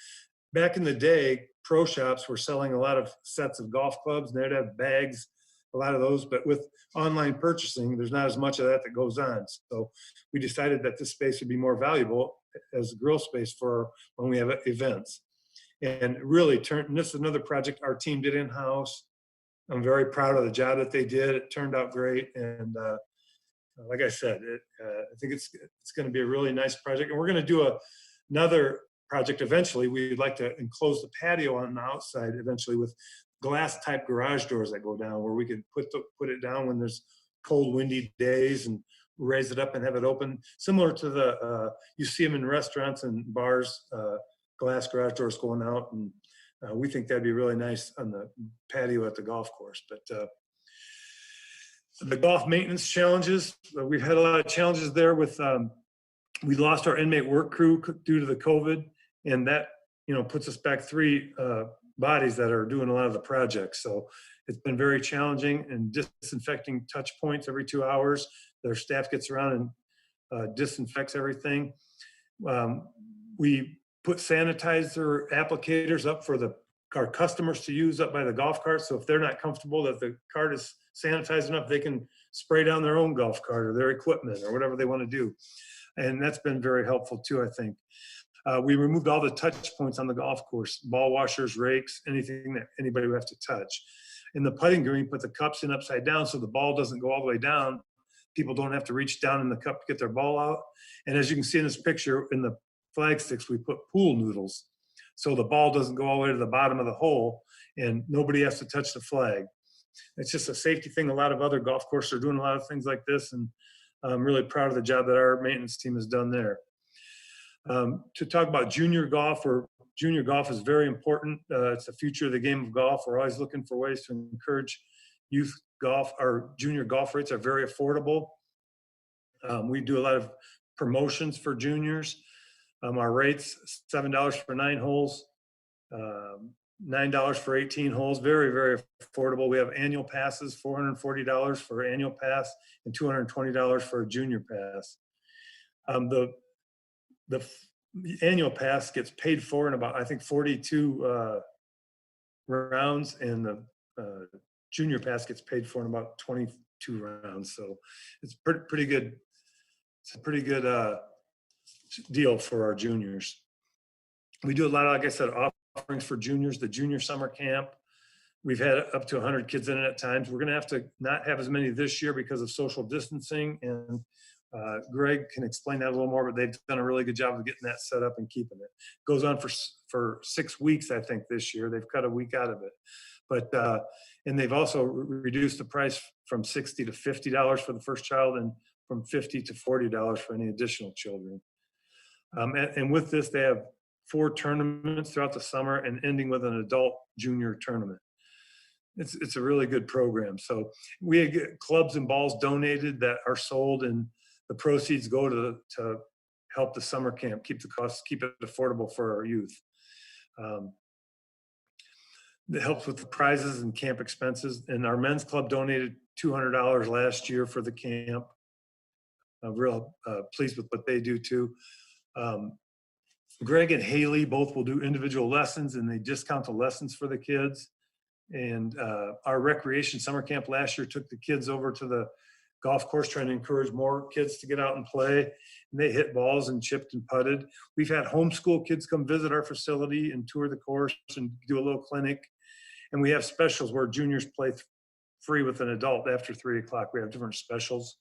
back in the day, pro shops were selling a lot of sets of golf clubs, and they'd have bags, a lot of those, but with online purchasing, there's not as much of that goes on. So we decided that this space would be more valuable as a grill space for when we have events. And really this is another project our team did in-house. I'm very proud of the job that they did. It turned out great. And like I said, I think it's going to be a really nice project. And we're going to do another project eventually, we'd like to enclose the patio on the outside eventually with glass type garage doors that go down, where we could put it down when there's cold, windy days and raise it up and have it open, similar to the, you see them in restaurants and bars, glass garage doors going out. And we think that'd be really nice on the patio at the golf course. But the golf maintenance challenges, we've had a lot of challenges there with, we lost our inmate work crew due to the COVID, and that, puts us back 3 bodies that are doing a lot of the projects. So it's been very challenging, and disinfecting touch points every 2 hours. Their staff gets around and disinfects everything. We put sanitizer applicators up for our customers to use up by the golf cart. So if they're not comfortable that the cart is sanitized enough, they can spray down their own golf cart or their equipment or whatever they want to do. And that's been very helpful too, I think. We removed all the touch points on the golf course, ball washers, rakes, anything that anybody would have to touch. In the putting green, put the cups in upside down so the ball doesn't go all the way down. People don't have to reach down in the cup to get their ball out. And as you can see in this picture, in the flag sticks, we put pool noodles. So the ball doesn't go all the way to the bottom of the hole and nobody has to touch the flag. It's just a safety thing. A lot of other golf courses are doing a lot of things like this, and I'm really proud of the job that our maintenance team has done there. To talk about junior golf, junior golf is very important. It's the future of the game of golf. We're always looking for ways to encourage youth golf. Our junior golf rates are very affordable. We do a lot of promotions for juniors. Our rates, $7 for 9 holes, $9 for 18 holes, very, very affordable. We have annual passes, $440 for annual pass and $220 for a junior pass. The annual pass gets paid for in about, I think, 42 rounds, and the junior pass gets paid for in about 22 rounds. So it's pretty good. It's a pretty good deal for our juniors. We do a lot of, like I said, offerings for juniors, the junior summer camp. We've had up to 100 kids in it at times. We're going to have to not have as many this year because of social distancing, and Greg can explain that a little more, but they've done a really good job of getting that set up and keeping it. It goes on for 6 weeks, I think, this year. They've cut a week out of it. But and they've also reduced the price from $60 to $50 for the first child, and from $50 to $40 for any additional children. And with this, they have 4 tournaments throughout the summer and ending with an adult junior tournament. It's a really good program. So we get clubs and balls donated that are sold, and the proceeds go to help the summer camp, keep the costs, keep it affordable for our youth. It helps with the prizes and camp expenses. And our men's club donated $200 last year for the camp. I'm real pleased with what they do too. Greg and Haley both will do individual lessons, and they discount the lessons for the kids. And our recreation summer camp last year took the kids over to the golf course, trying to encourage more kids to get out and play. And they hit balls and chipped and putted. We've had homeschool kids come visit our facility and tour the course and do a little clinic. And we have specials where juniors play free with an adult after 3 o'clock. We have different specials.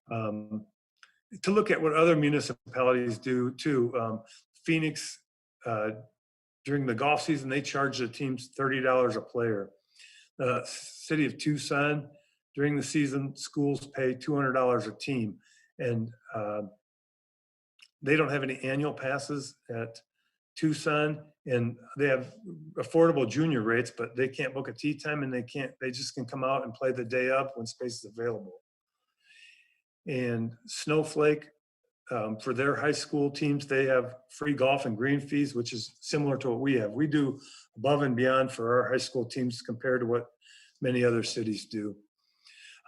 To look at what other municipalities do too. Phoenix, during the golf season, they charge the teams $30 a player. The city of Tucson, during the season, schools pay $200 a team. And they don't have any annual passes at Tucson, and they have affordable junior rates, but they can't book a tee time, and they just can come out and play the day up when space is available. And Snowflake, for their high school teams, they have free golf and green fees, which is similar to what we have. We do above and beyond for our high school teams compared to what many other cities do.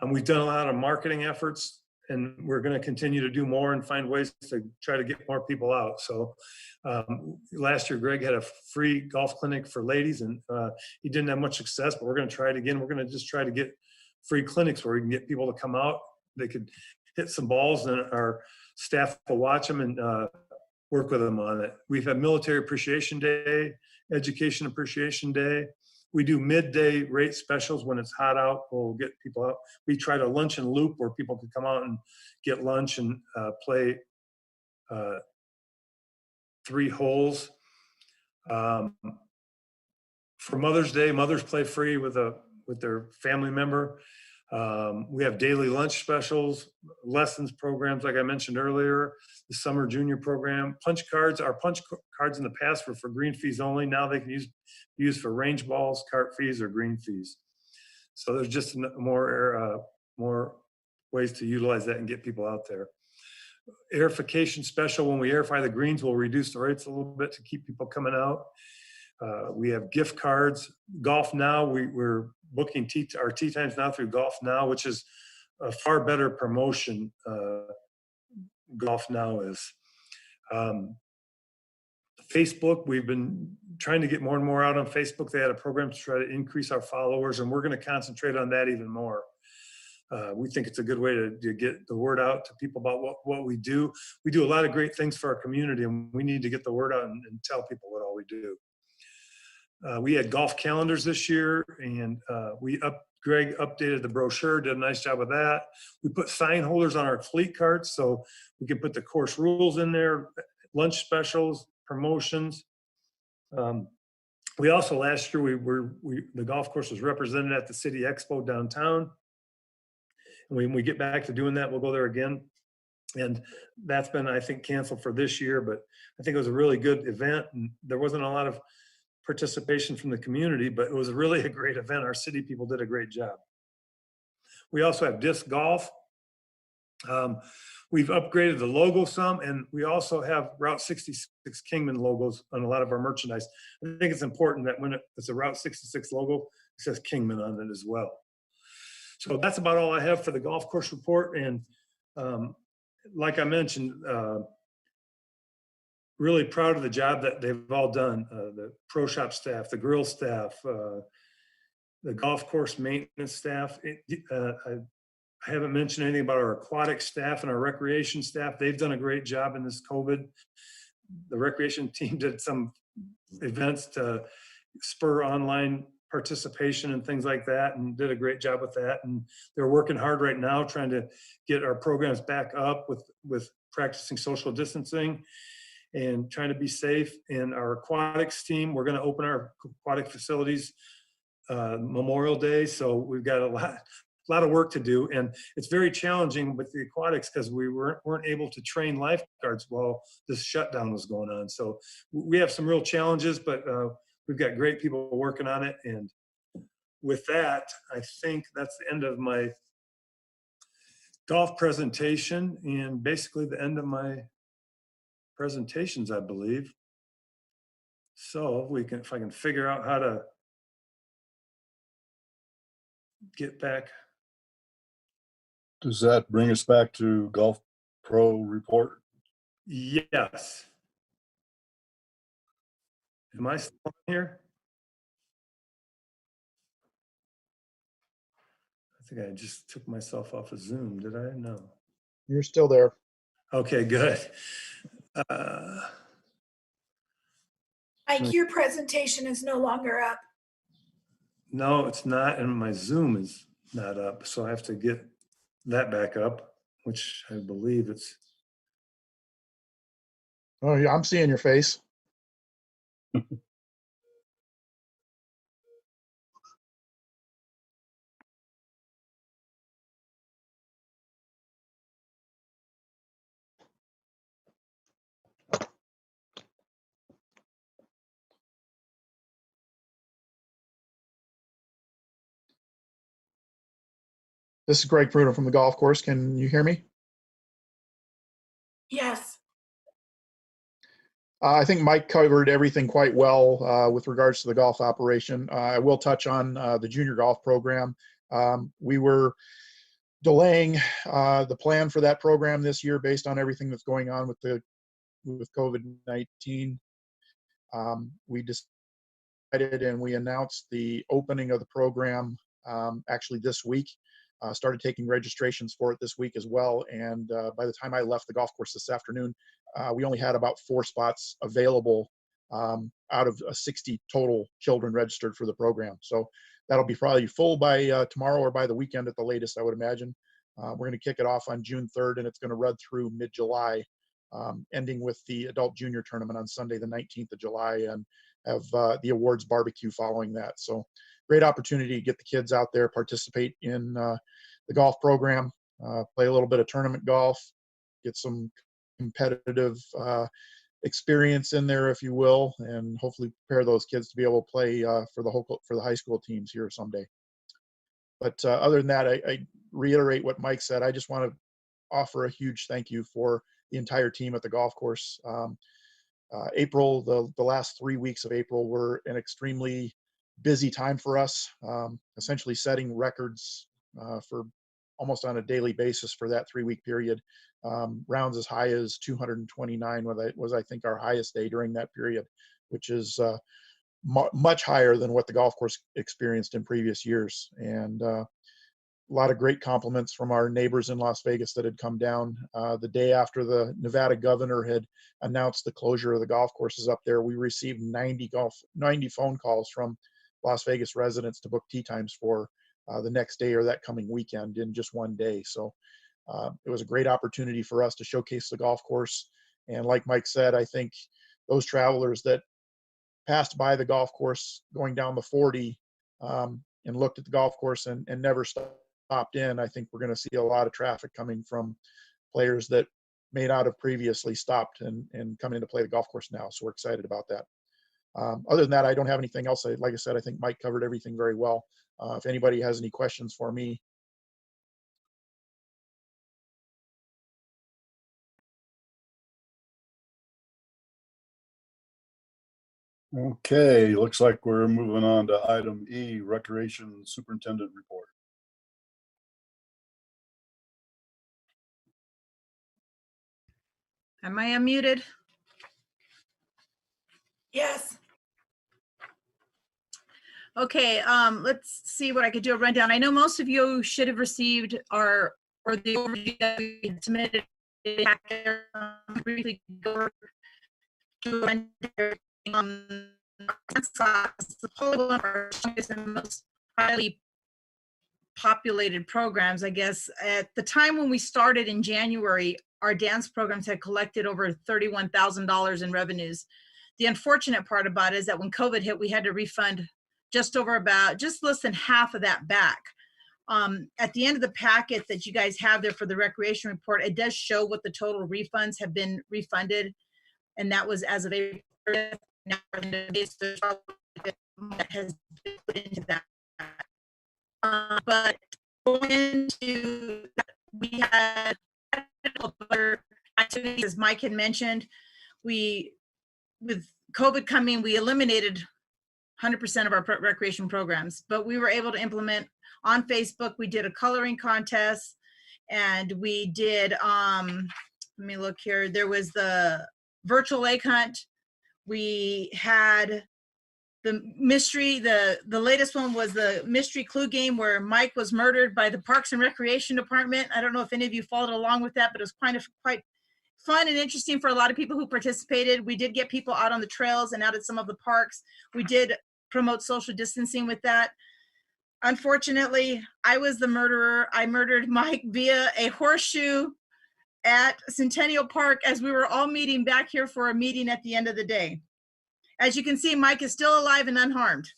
We've done a lot of marketing efforts, and we're going to continue to do more and find ways to try to get more people out. So last year, Greg had a free golf clinic for ladies, and he didn't have much success, but we're going to try it again. We're going to just try to get free clinics where we can get people to come out. They could hit some balls, and our staff will watch them and work with them on it. We've had Military Appreciation Day, Education Appreciation Day. We do midday rate specials when it's hot out. We'll get people out. We try to lunch and loop where people can come out and get lunch and play 3 holes. For Mother's Day, mothers play free with their family member. We have daily lunch specials, lessons programs, like I mentioned earlier, the summer junior program, punch cards. Our punch cards in the past were for green fees only. Now they can be used for range balls, cart fees, or green fees. So there's just more ways to utilize that and get people out there. Airification special, when we airify the greens, we'll reduce the rates a little bit to keep people coming out. We have gift cards. Golf Now, we're booking our tee times now through Golf Now, which is a far better promotion. Golf Now is. Facebook, we've been trying to get more and more out on Facebook. They had a program to try to increase our followers, and we're going to concentrate on that even more. We think it's a good way to get the word out to people about what we do. We do a lot of great things for our community, and we need to get the word out and tell people what all we do. We had golf calendars this year, and Greg updated the brochure, did a nice job of that. We put sign holders on our fleet cards so we can put the course rules in there, lunch specials, promotions. We also, last year, the golf course was represented at the City Expo downtown. And when we get back to doing that, we'll go there again. And that's been, I think, canceled for this year, but I think it was a really good event, and there wasn't a lot of participation from the community, but it was really a great event. Our city people did a great job. We also have disc golf. We've upgraded the logo some, and we also have Route 66 Kingman logos on a lot of our merchandise. I think it's important that when it's a Route 66 logo, it says Kingman on it as well. So that's about all I have for the golf course report. And like I mentioned, really proud of the job that they've all done. The pro shop staff, the grill staff, the golf course maintenance staff. I haven't mentioned anything about our aquatic staff and our recreation staff. They've done a great job in this COVID. The recreation team did some events to spur online participation and things like that, and did a great job with that. And they're working hard right now trying to get our programs back up with practicing social distancing and trying to be safe. And our aquatics team, we're going to open our aquatic facilities Memorial Day. So we've got a lot of work to do, and it's very challenging with the aquatics because we weren't able to train lifeguards while this shutdown was going on. So we have some real challenges, but we've got great people working on it. And with that, I think that's the end of my golf presentation, and basically the end of my presentations, I believe. So if I can figure out how to get back. Does that bring us back to Golf Pro report? Yes. Am I still on here? I think I just took myself off of Zoom. Did I? No. You're still there. Okay, good. Mike, your presentation is no longer up. No, it's not, and my Zoom is not up, so I have to get that back up, which I believe it's. Oh, yeah, I'm seeing your face. This is Greg Pruno from the golf course. Can you hear me? Yes. I think Mike covered everything quite well with regards to the golf operation. I will touch on the junior golf program. We were delaying the plan for that program this year based on everything that's going on with COVID-19. We decided and we announced the opening of the program actually this week. Started taking registrations for it this week as well. And by the time I left the golf course this afternoon, we only had about 4 spots available out of 60 total children registered for the program. So that'll be probably full by tomorrow or by the weekend at the latest, I would imagine. We're going to kick it off on June 3rd, and it's going to run through mid-July. ending with the adult junior tournament on Sunday, the 19th of July, and have the awards barbecue following that. So great opportunity to get the kids out there, participate in the golf program, play a little bit of tournament golf, get some competitive experience in there, if you will, and hopefully prepare those kids to be able to play for the high school teams here someday. But other than that, I reiterate what Mike said. I just want to offer a huge thank you for the entire team at the golf course. April, the last 3 weeks of April were an extremely busy time for us, essentially setting records for almost on a daily basis for that 3-week period. Rounds as high as 229 was I think our highest day during that period, which is much higher than what the golf course experienced in previous years. And a lot of great compliments from our neighbors in Las Vegas that had come down. The day after the Nevada governor had announced the closure of the golf courses up there, we received 90 phone calls from Las Vegas residents to book tee times for the next day or that coming weekend in just one day. So it was a great opportunity for us to showcase the golf course. And like Mike said, I think those travelers that passed by the golf course going down the 40 and looked at the golf course and never stopped in, I think we're going to see a lot of traffic coming from players that may not have previously stopped and come in to play the golf course now. So we're excited about that. Other than that, I don't have anything else. Like I said, I think Mike covered everything very well. If anybody has any questions for me. Okay, looks like we're moving on to item E, Recreation Superintendent Report. Am I unmuted? Yes. Okay, let's see what I could do a rundown. I know most of you should have received or the overview that we submitted. Briefly go through one of our strongest and most highly populated programs, I guess. At the time when we started in January, our dance programs had collected over $31,000 in revenues. The unfortunate part about it is that when COVID hit, we had to refund just less than half of that back. At the end of the packet that you guys have there for the recreation report, it does show what the total refunds have been refunded, and that was as of April. Now has been put into that. But going into that, we had other activities, as Mike had mentioned. With COVID coming, we eliminated 100% of our recreation programs, but we were able to implement on Facebook. We did a coloring contest, and we did, let me look here. There was the virtual egg hunt. We had the mystery, the latest one was the mystery clue game where Mike was murdered by the Parks and Recreation Department. I don't know if any of you followed along with that, but it was quite fun and interesting for a lot of people who participated. We did get people out on the trails and out at some of the parks. We did promote social distancing with that. Unfortunately, I was the murderer. I murdered Mike via a horseshoe at Centennial Park as we were all meeting back here for a meeting at the end of the day. As you can see, Mike is still alive and unharmed.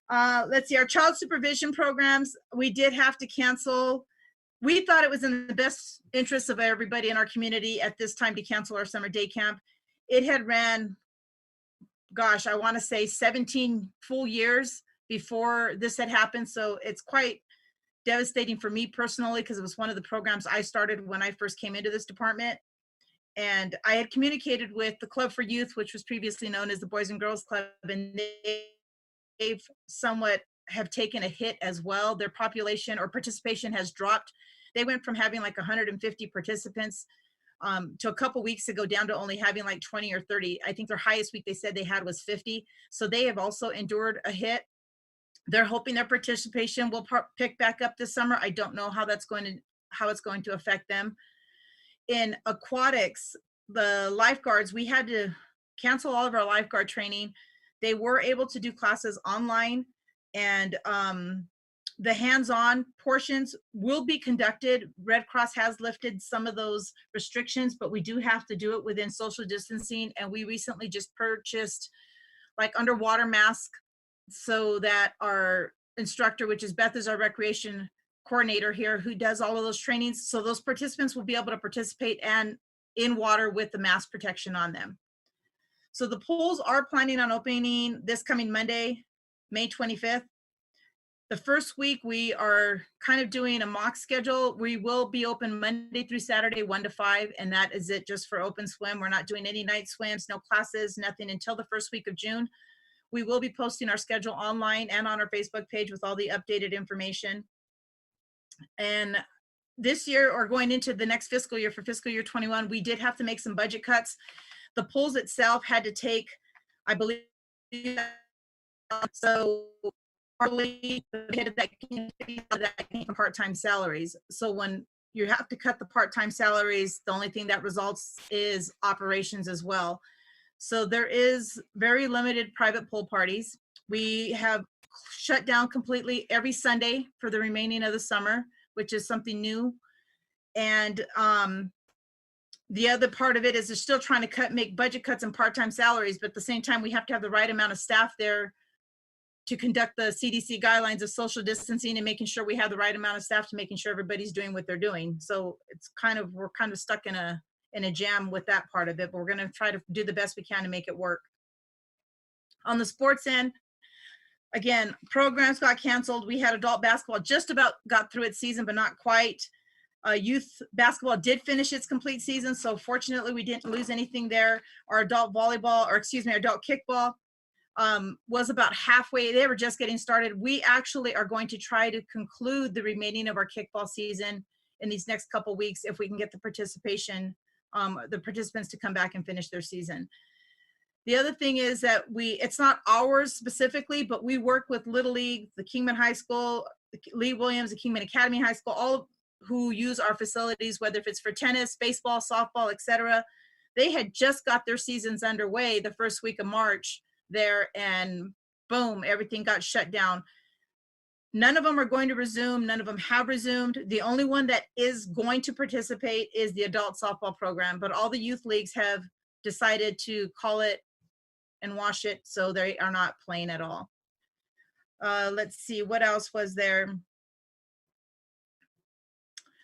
Let's see, our child supervision programs, we did have to cancel. We thought it was in the best interest of everybody in our community at this time to cancel our summer day camp. It had ran, gosh, I want to say 17 full years before this had happened. So it's quite devastating for me personally, because it was one of the programs I started when I first came into this department. And I had communicated with the Club for Youth, which was previously known as the Boys and Girls Club, and they've somewhat have taken a hit as well. Their population or participation has dropped. They went from having like 150 participants to a couple weeks ago down to only having like 20 or 30. I think their highest week they said they had was 50. So they have also endured a hit. They're hoping their participation will pick back up this summer. I don't know how it's going to affect them. In aquatics, the lifeguards, we had to cancel all of our lifeguard training. They were able to do classes online, and the hands-on portions will be conducted. Red Cross has lifted some of those restrictions, but we do have to do it within social distancing. And we recently just purchased like underwater masks so that our instructor, which is Beth, is our recreation coordinator here, who does all of those trainings. So those participants will be able to participate and in water with the mask protection on them. So the pools are planning on opening this coming Monday, May 25th. The first week we are kind of doing a mock schedule. We will be open Monday through Saturday, 1 to 5, and that is it just for open swim. We're not doing any night swims, no classes, nothing until the first week of June. We will be posting our schedule online and on our Facebook page with all the updated information. And this year, or going into the next fiscal year, for fiscal year 21, we did have to make some budget cuts. The pools itself had to take, I believe, so partly that came from part-time salaries. So when you have to cut the part-time salaries, the only thing that results is operations as well. So there is very limited private pool parties. We have shut down completely every Sunday for the remaining of the summer, which is something new. And the other part of it is they're still trying to make budget cuts and part-time salaries, but at the same time, we have to have the right amount of staff there to conduct the CDC guidelines of social distancing and making sure we have the right amount of staff to making sure everybody's doing what they're doing. So it's we're kind of stuck in a jam with that part of it, but we're going to try to do the best we can to make it work. On the sports end, again, programs got canceled. We had adult basketball just about got through its season, but not quite. Youth basketball did finish its complete season, so fortunately we didn't lose anything there. Our adult volleyball, or excuse me, our adult kickball was about halfway. They were just getting started. We actually are going to try to conclude the remaining of our kickball season in these next couple weeks if we can get the participants to come back and finish their season. The other thing is that it's not ours specifically, but we work with Little League, the Kingman High School, Lee Williams, the Kingman Academy High School, all who use our facilities, whether if it's for tennis, baseball, softball, etc. They had just got their seasons underway the first week of March there, and boom, everything got shut down. None of them are going to resume. None of them have resumed. The only one that is going to participate is the adult softball program, but all the youth leagues have decided to call it and wash it, so they are not playing at all. Let's see, what else was there?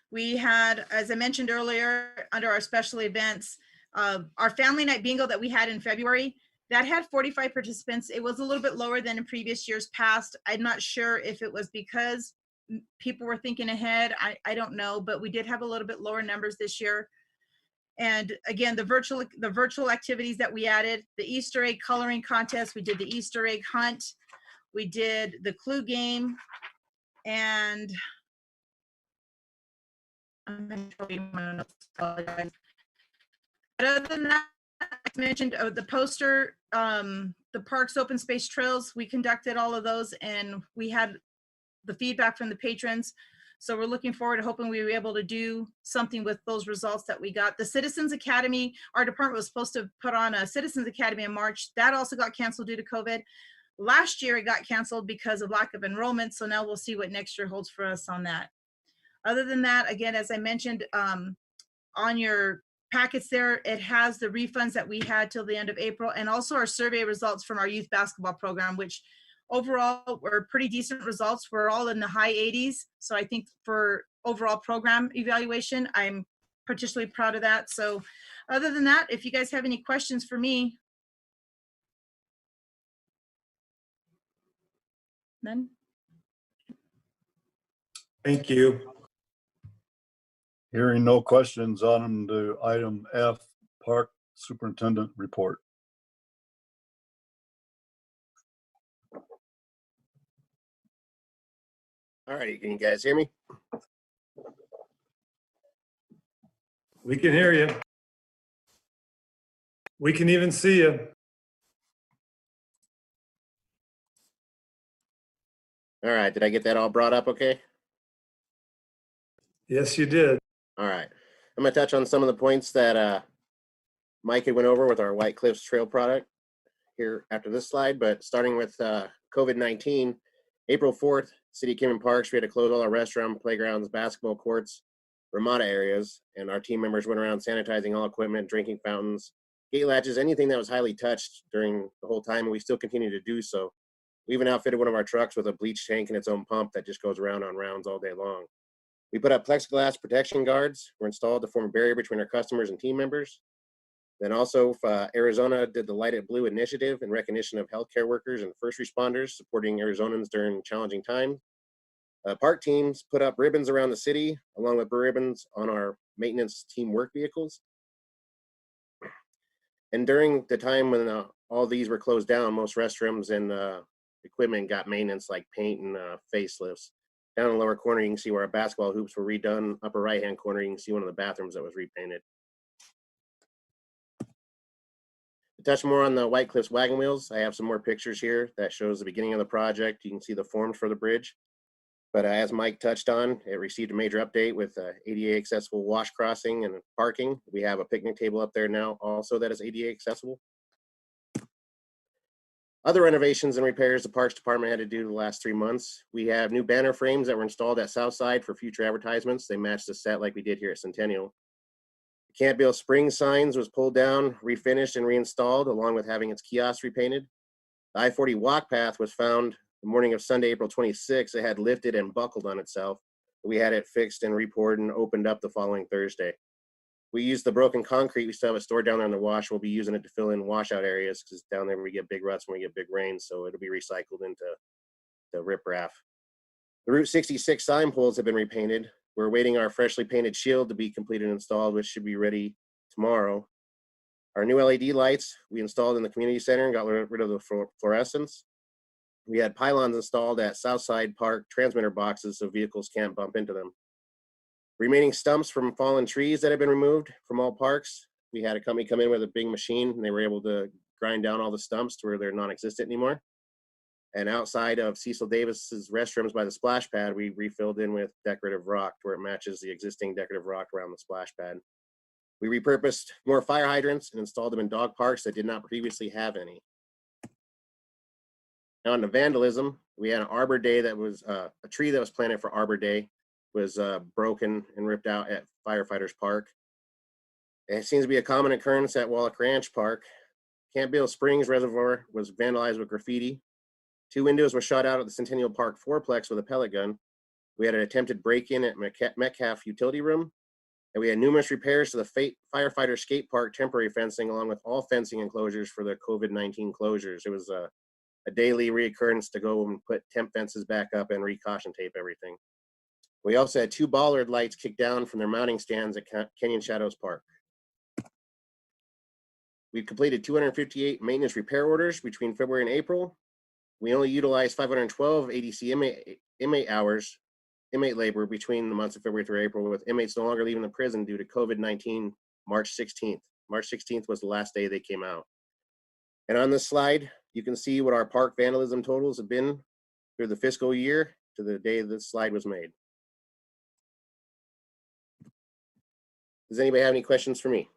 We had, as I mentioned earlier, under our special events, our family night bingo that we had in February, that had 45 participants. It was a little bit lower than in previous years past. I'm not sure if it was because people were thinking ahead. I don't know, but we did have a little bit lower numbers this year. And again, the virtual activities that we added, the Easter egg coloring contest, we did the Easter egg hunt, we did the clue game, and I'm but other than that, I mentioned the poster, the parks open space trails, we conducted all of those and we had the feedback from the patrons. So we're looking forward to hoping we were able to do something with those results that we got. The Citizens Academy, our department was supposed to put on a Citizens Academy in March. That also got canceled due to COVID. Last year it got canceled because of lack of enrollment. So now we'll see what next year holds for us on that. Other than that, again, as I mentioned, on your packets there, it has the refunds that we had till the end of April, and also our survey results from our youth basketball program, which overall were pretty decent results. We're all in the high 80s. So I think for overall program evaluation, I'm particularly proud of that. So other than that, if you guys have any questions for me. None? Thank you. Hearing no questions on to item F, Park Superintendent Report. All right, can you guys hear me? We can hear you. We can even see you. All right, did I get that all brought up okay? Yes, you did. All right, I'm gonna touch on some of the points that Mike had went over with our White Cliffs Trail product here after this slide, but starting with COVID-19, April 4th, City of Kingman Parks, we had to close all our restaurant, playgrounds, basketball courts, Ramada areas, and our team members went around sanitizing all equipment, drinking fountains, gate latches, anything that was highly touched during the whole time, and we still continue to do so. We even outfitted one of our trucks with a bleach tank and its own pump that just goes around on rounds all day long. We put up plexiglass protection guards, were installed to form a barrier between our customers and team members. Then also, Arizona did the Light It Blue initiative in recognition of healthcare workers and first responders supporting Arizonans during challenging times. Park teams put up ribbons around the city, along with ribbons on our maintenance team work vehicles. And during the time when all these were closed down, most restrooms and equipment got maintenance like paint and facelifts. Down in the lower corner, you can see where our basketball hoops were redone. Upper right-hand corner, you can see one of the bathrooms that was repainted. To touch more on the White Cliffs wagon wheels, I have some more pictures here that shows the beginning of the project. You can see the forms for the bridge. But as Mike touched on, it received a major update with ADA accessible wash crossing and parking. We have a picnic table up there now also that is ADA accessible. Other renovations and repairs the Parks Department had to do the last 3 months. We have new banner frames that were installed at Southside for future advertisements. They match the set like we did here at Centennial. The Campbell Spring signs was pulled down, refinished, and reinstalled, along with having its kiosks repainted. The I-40 walk path was found the morning of Sunday, April 26th. It had lifted and buckled on itself. We had it fixed and repoured and opened up the following Thursday. We used the broken concrete. We still have it stored down there in the wash. We'll be using it to fill in washout areas because down there we get big ruts when we get big rains, so it'll be recycled into the riprap. The Route 66 sign poles have been repainted. We're waiting our freshly painted shield to be completed and installed, which should be ready tomorrow. Our new LED lights we installed in the community center and got rid of the fluorescence. We had pylons installed at Southside Park transmitter boxes so vehicles can't bump into them. Remaining stumps from fallen trees that have been removed from all parks. We had a company come in with a big machine and they were able to grind down all the stumps to where they're non-existent anymore. And outside of Cecil Davis's restrooms by the splash pad, we refilled in with decorative rock to where it matches the existing decorative rock around the splash pad. We repurposed more fire hydrants and installed them in dog parks that did not previously have any. Now on to vandalism, we had an Arbor Day that was a tree that was planted for Arbor Day was broken and ripped out at Firefighters Park. It seems to be a common occurrence at Wallach Ranch Park. Campbell Springs Reservoir was vandalized with graffiti. 2 windows were shot out at the Centennial Park fourplex with a pellet gun. We had an attempted break-in at Metcalf Utility Room. And we had numerous repairs to the firefighter skate park temporary fencing, along with all fencing enclosures for the COVID-19 closures. It was a daily reoccurrence to go and put temp fences back up and re-caution tape everything. We also had 2 bollard lights kicked down from their mounting stands at Canyon Shadows Park. We've completed 258 maintenance repair orders between February and April. We only utilized 512 ADC inmate labor between the months of February through April, with inmates no longer leaving the prison due to COVID-19 March 16th. March 16th was the last day they came out. And on this slide, you can see what our park vandalism totals have been through the fiscal year to the day this slide was made. Does anybody have any questions for me?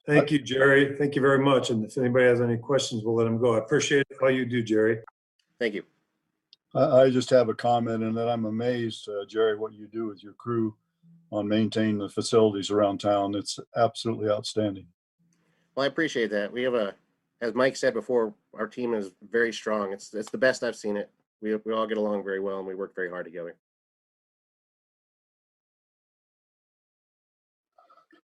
Thank you, Jerry. Thank you very much. And if anybody has any questions, we'll let them go. I appreciate all you do, Jerry. Thank you. I just have a comment in that I'm amazed, Jerry, what you do with your crew on maintaining the facilities around town. It's absolutely outstanding. Well, I appreciate that. We have as Mike said before, our team is very strong. It's the best I've seen it. We all get along very well and we work very hard together.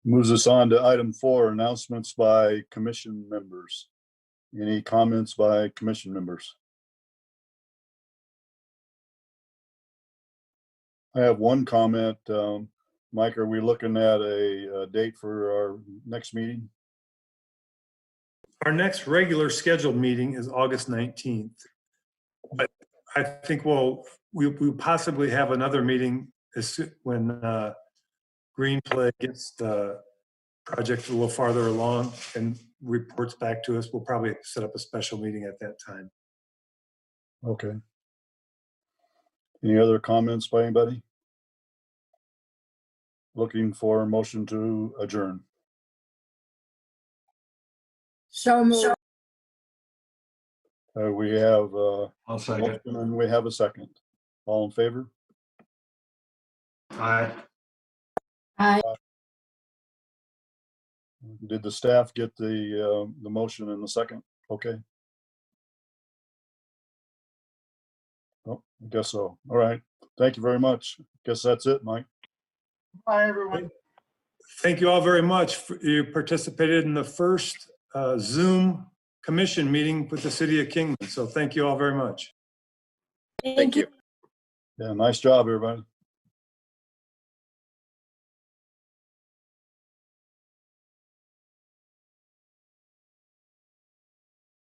Moves us on to item 4, announcements by commission members. Any comments by commission members? I have one comment. Mike, are we looking at a date for our next meeting? Our next regular scheduled meeting is August 19th. But I think we'll possibly have another meeting when Green Play gets the project a little farther along and reports back to us. We'll probably set up a special meeting at that time. Okay. Any other comments by anybody? Looking for a motion to adjourn. So moved. We have I'll a second. motion and we have a second. All in favor? Aye. Did the staff get the motion in the second? Okay. Oh, I guess so. All right. Thank you very much. Guess that's it, Mike. Bye, everyone. Thank you all very much. You participated in the first Zoom commission meeting with the city of Kingman. So thank you all very much. Thank you. Yeah, nice job, everybody.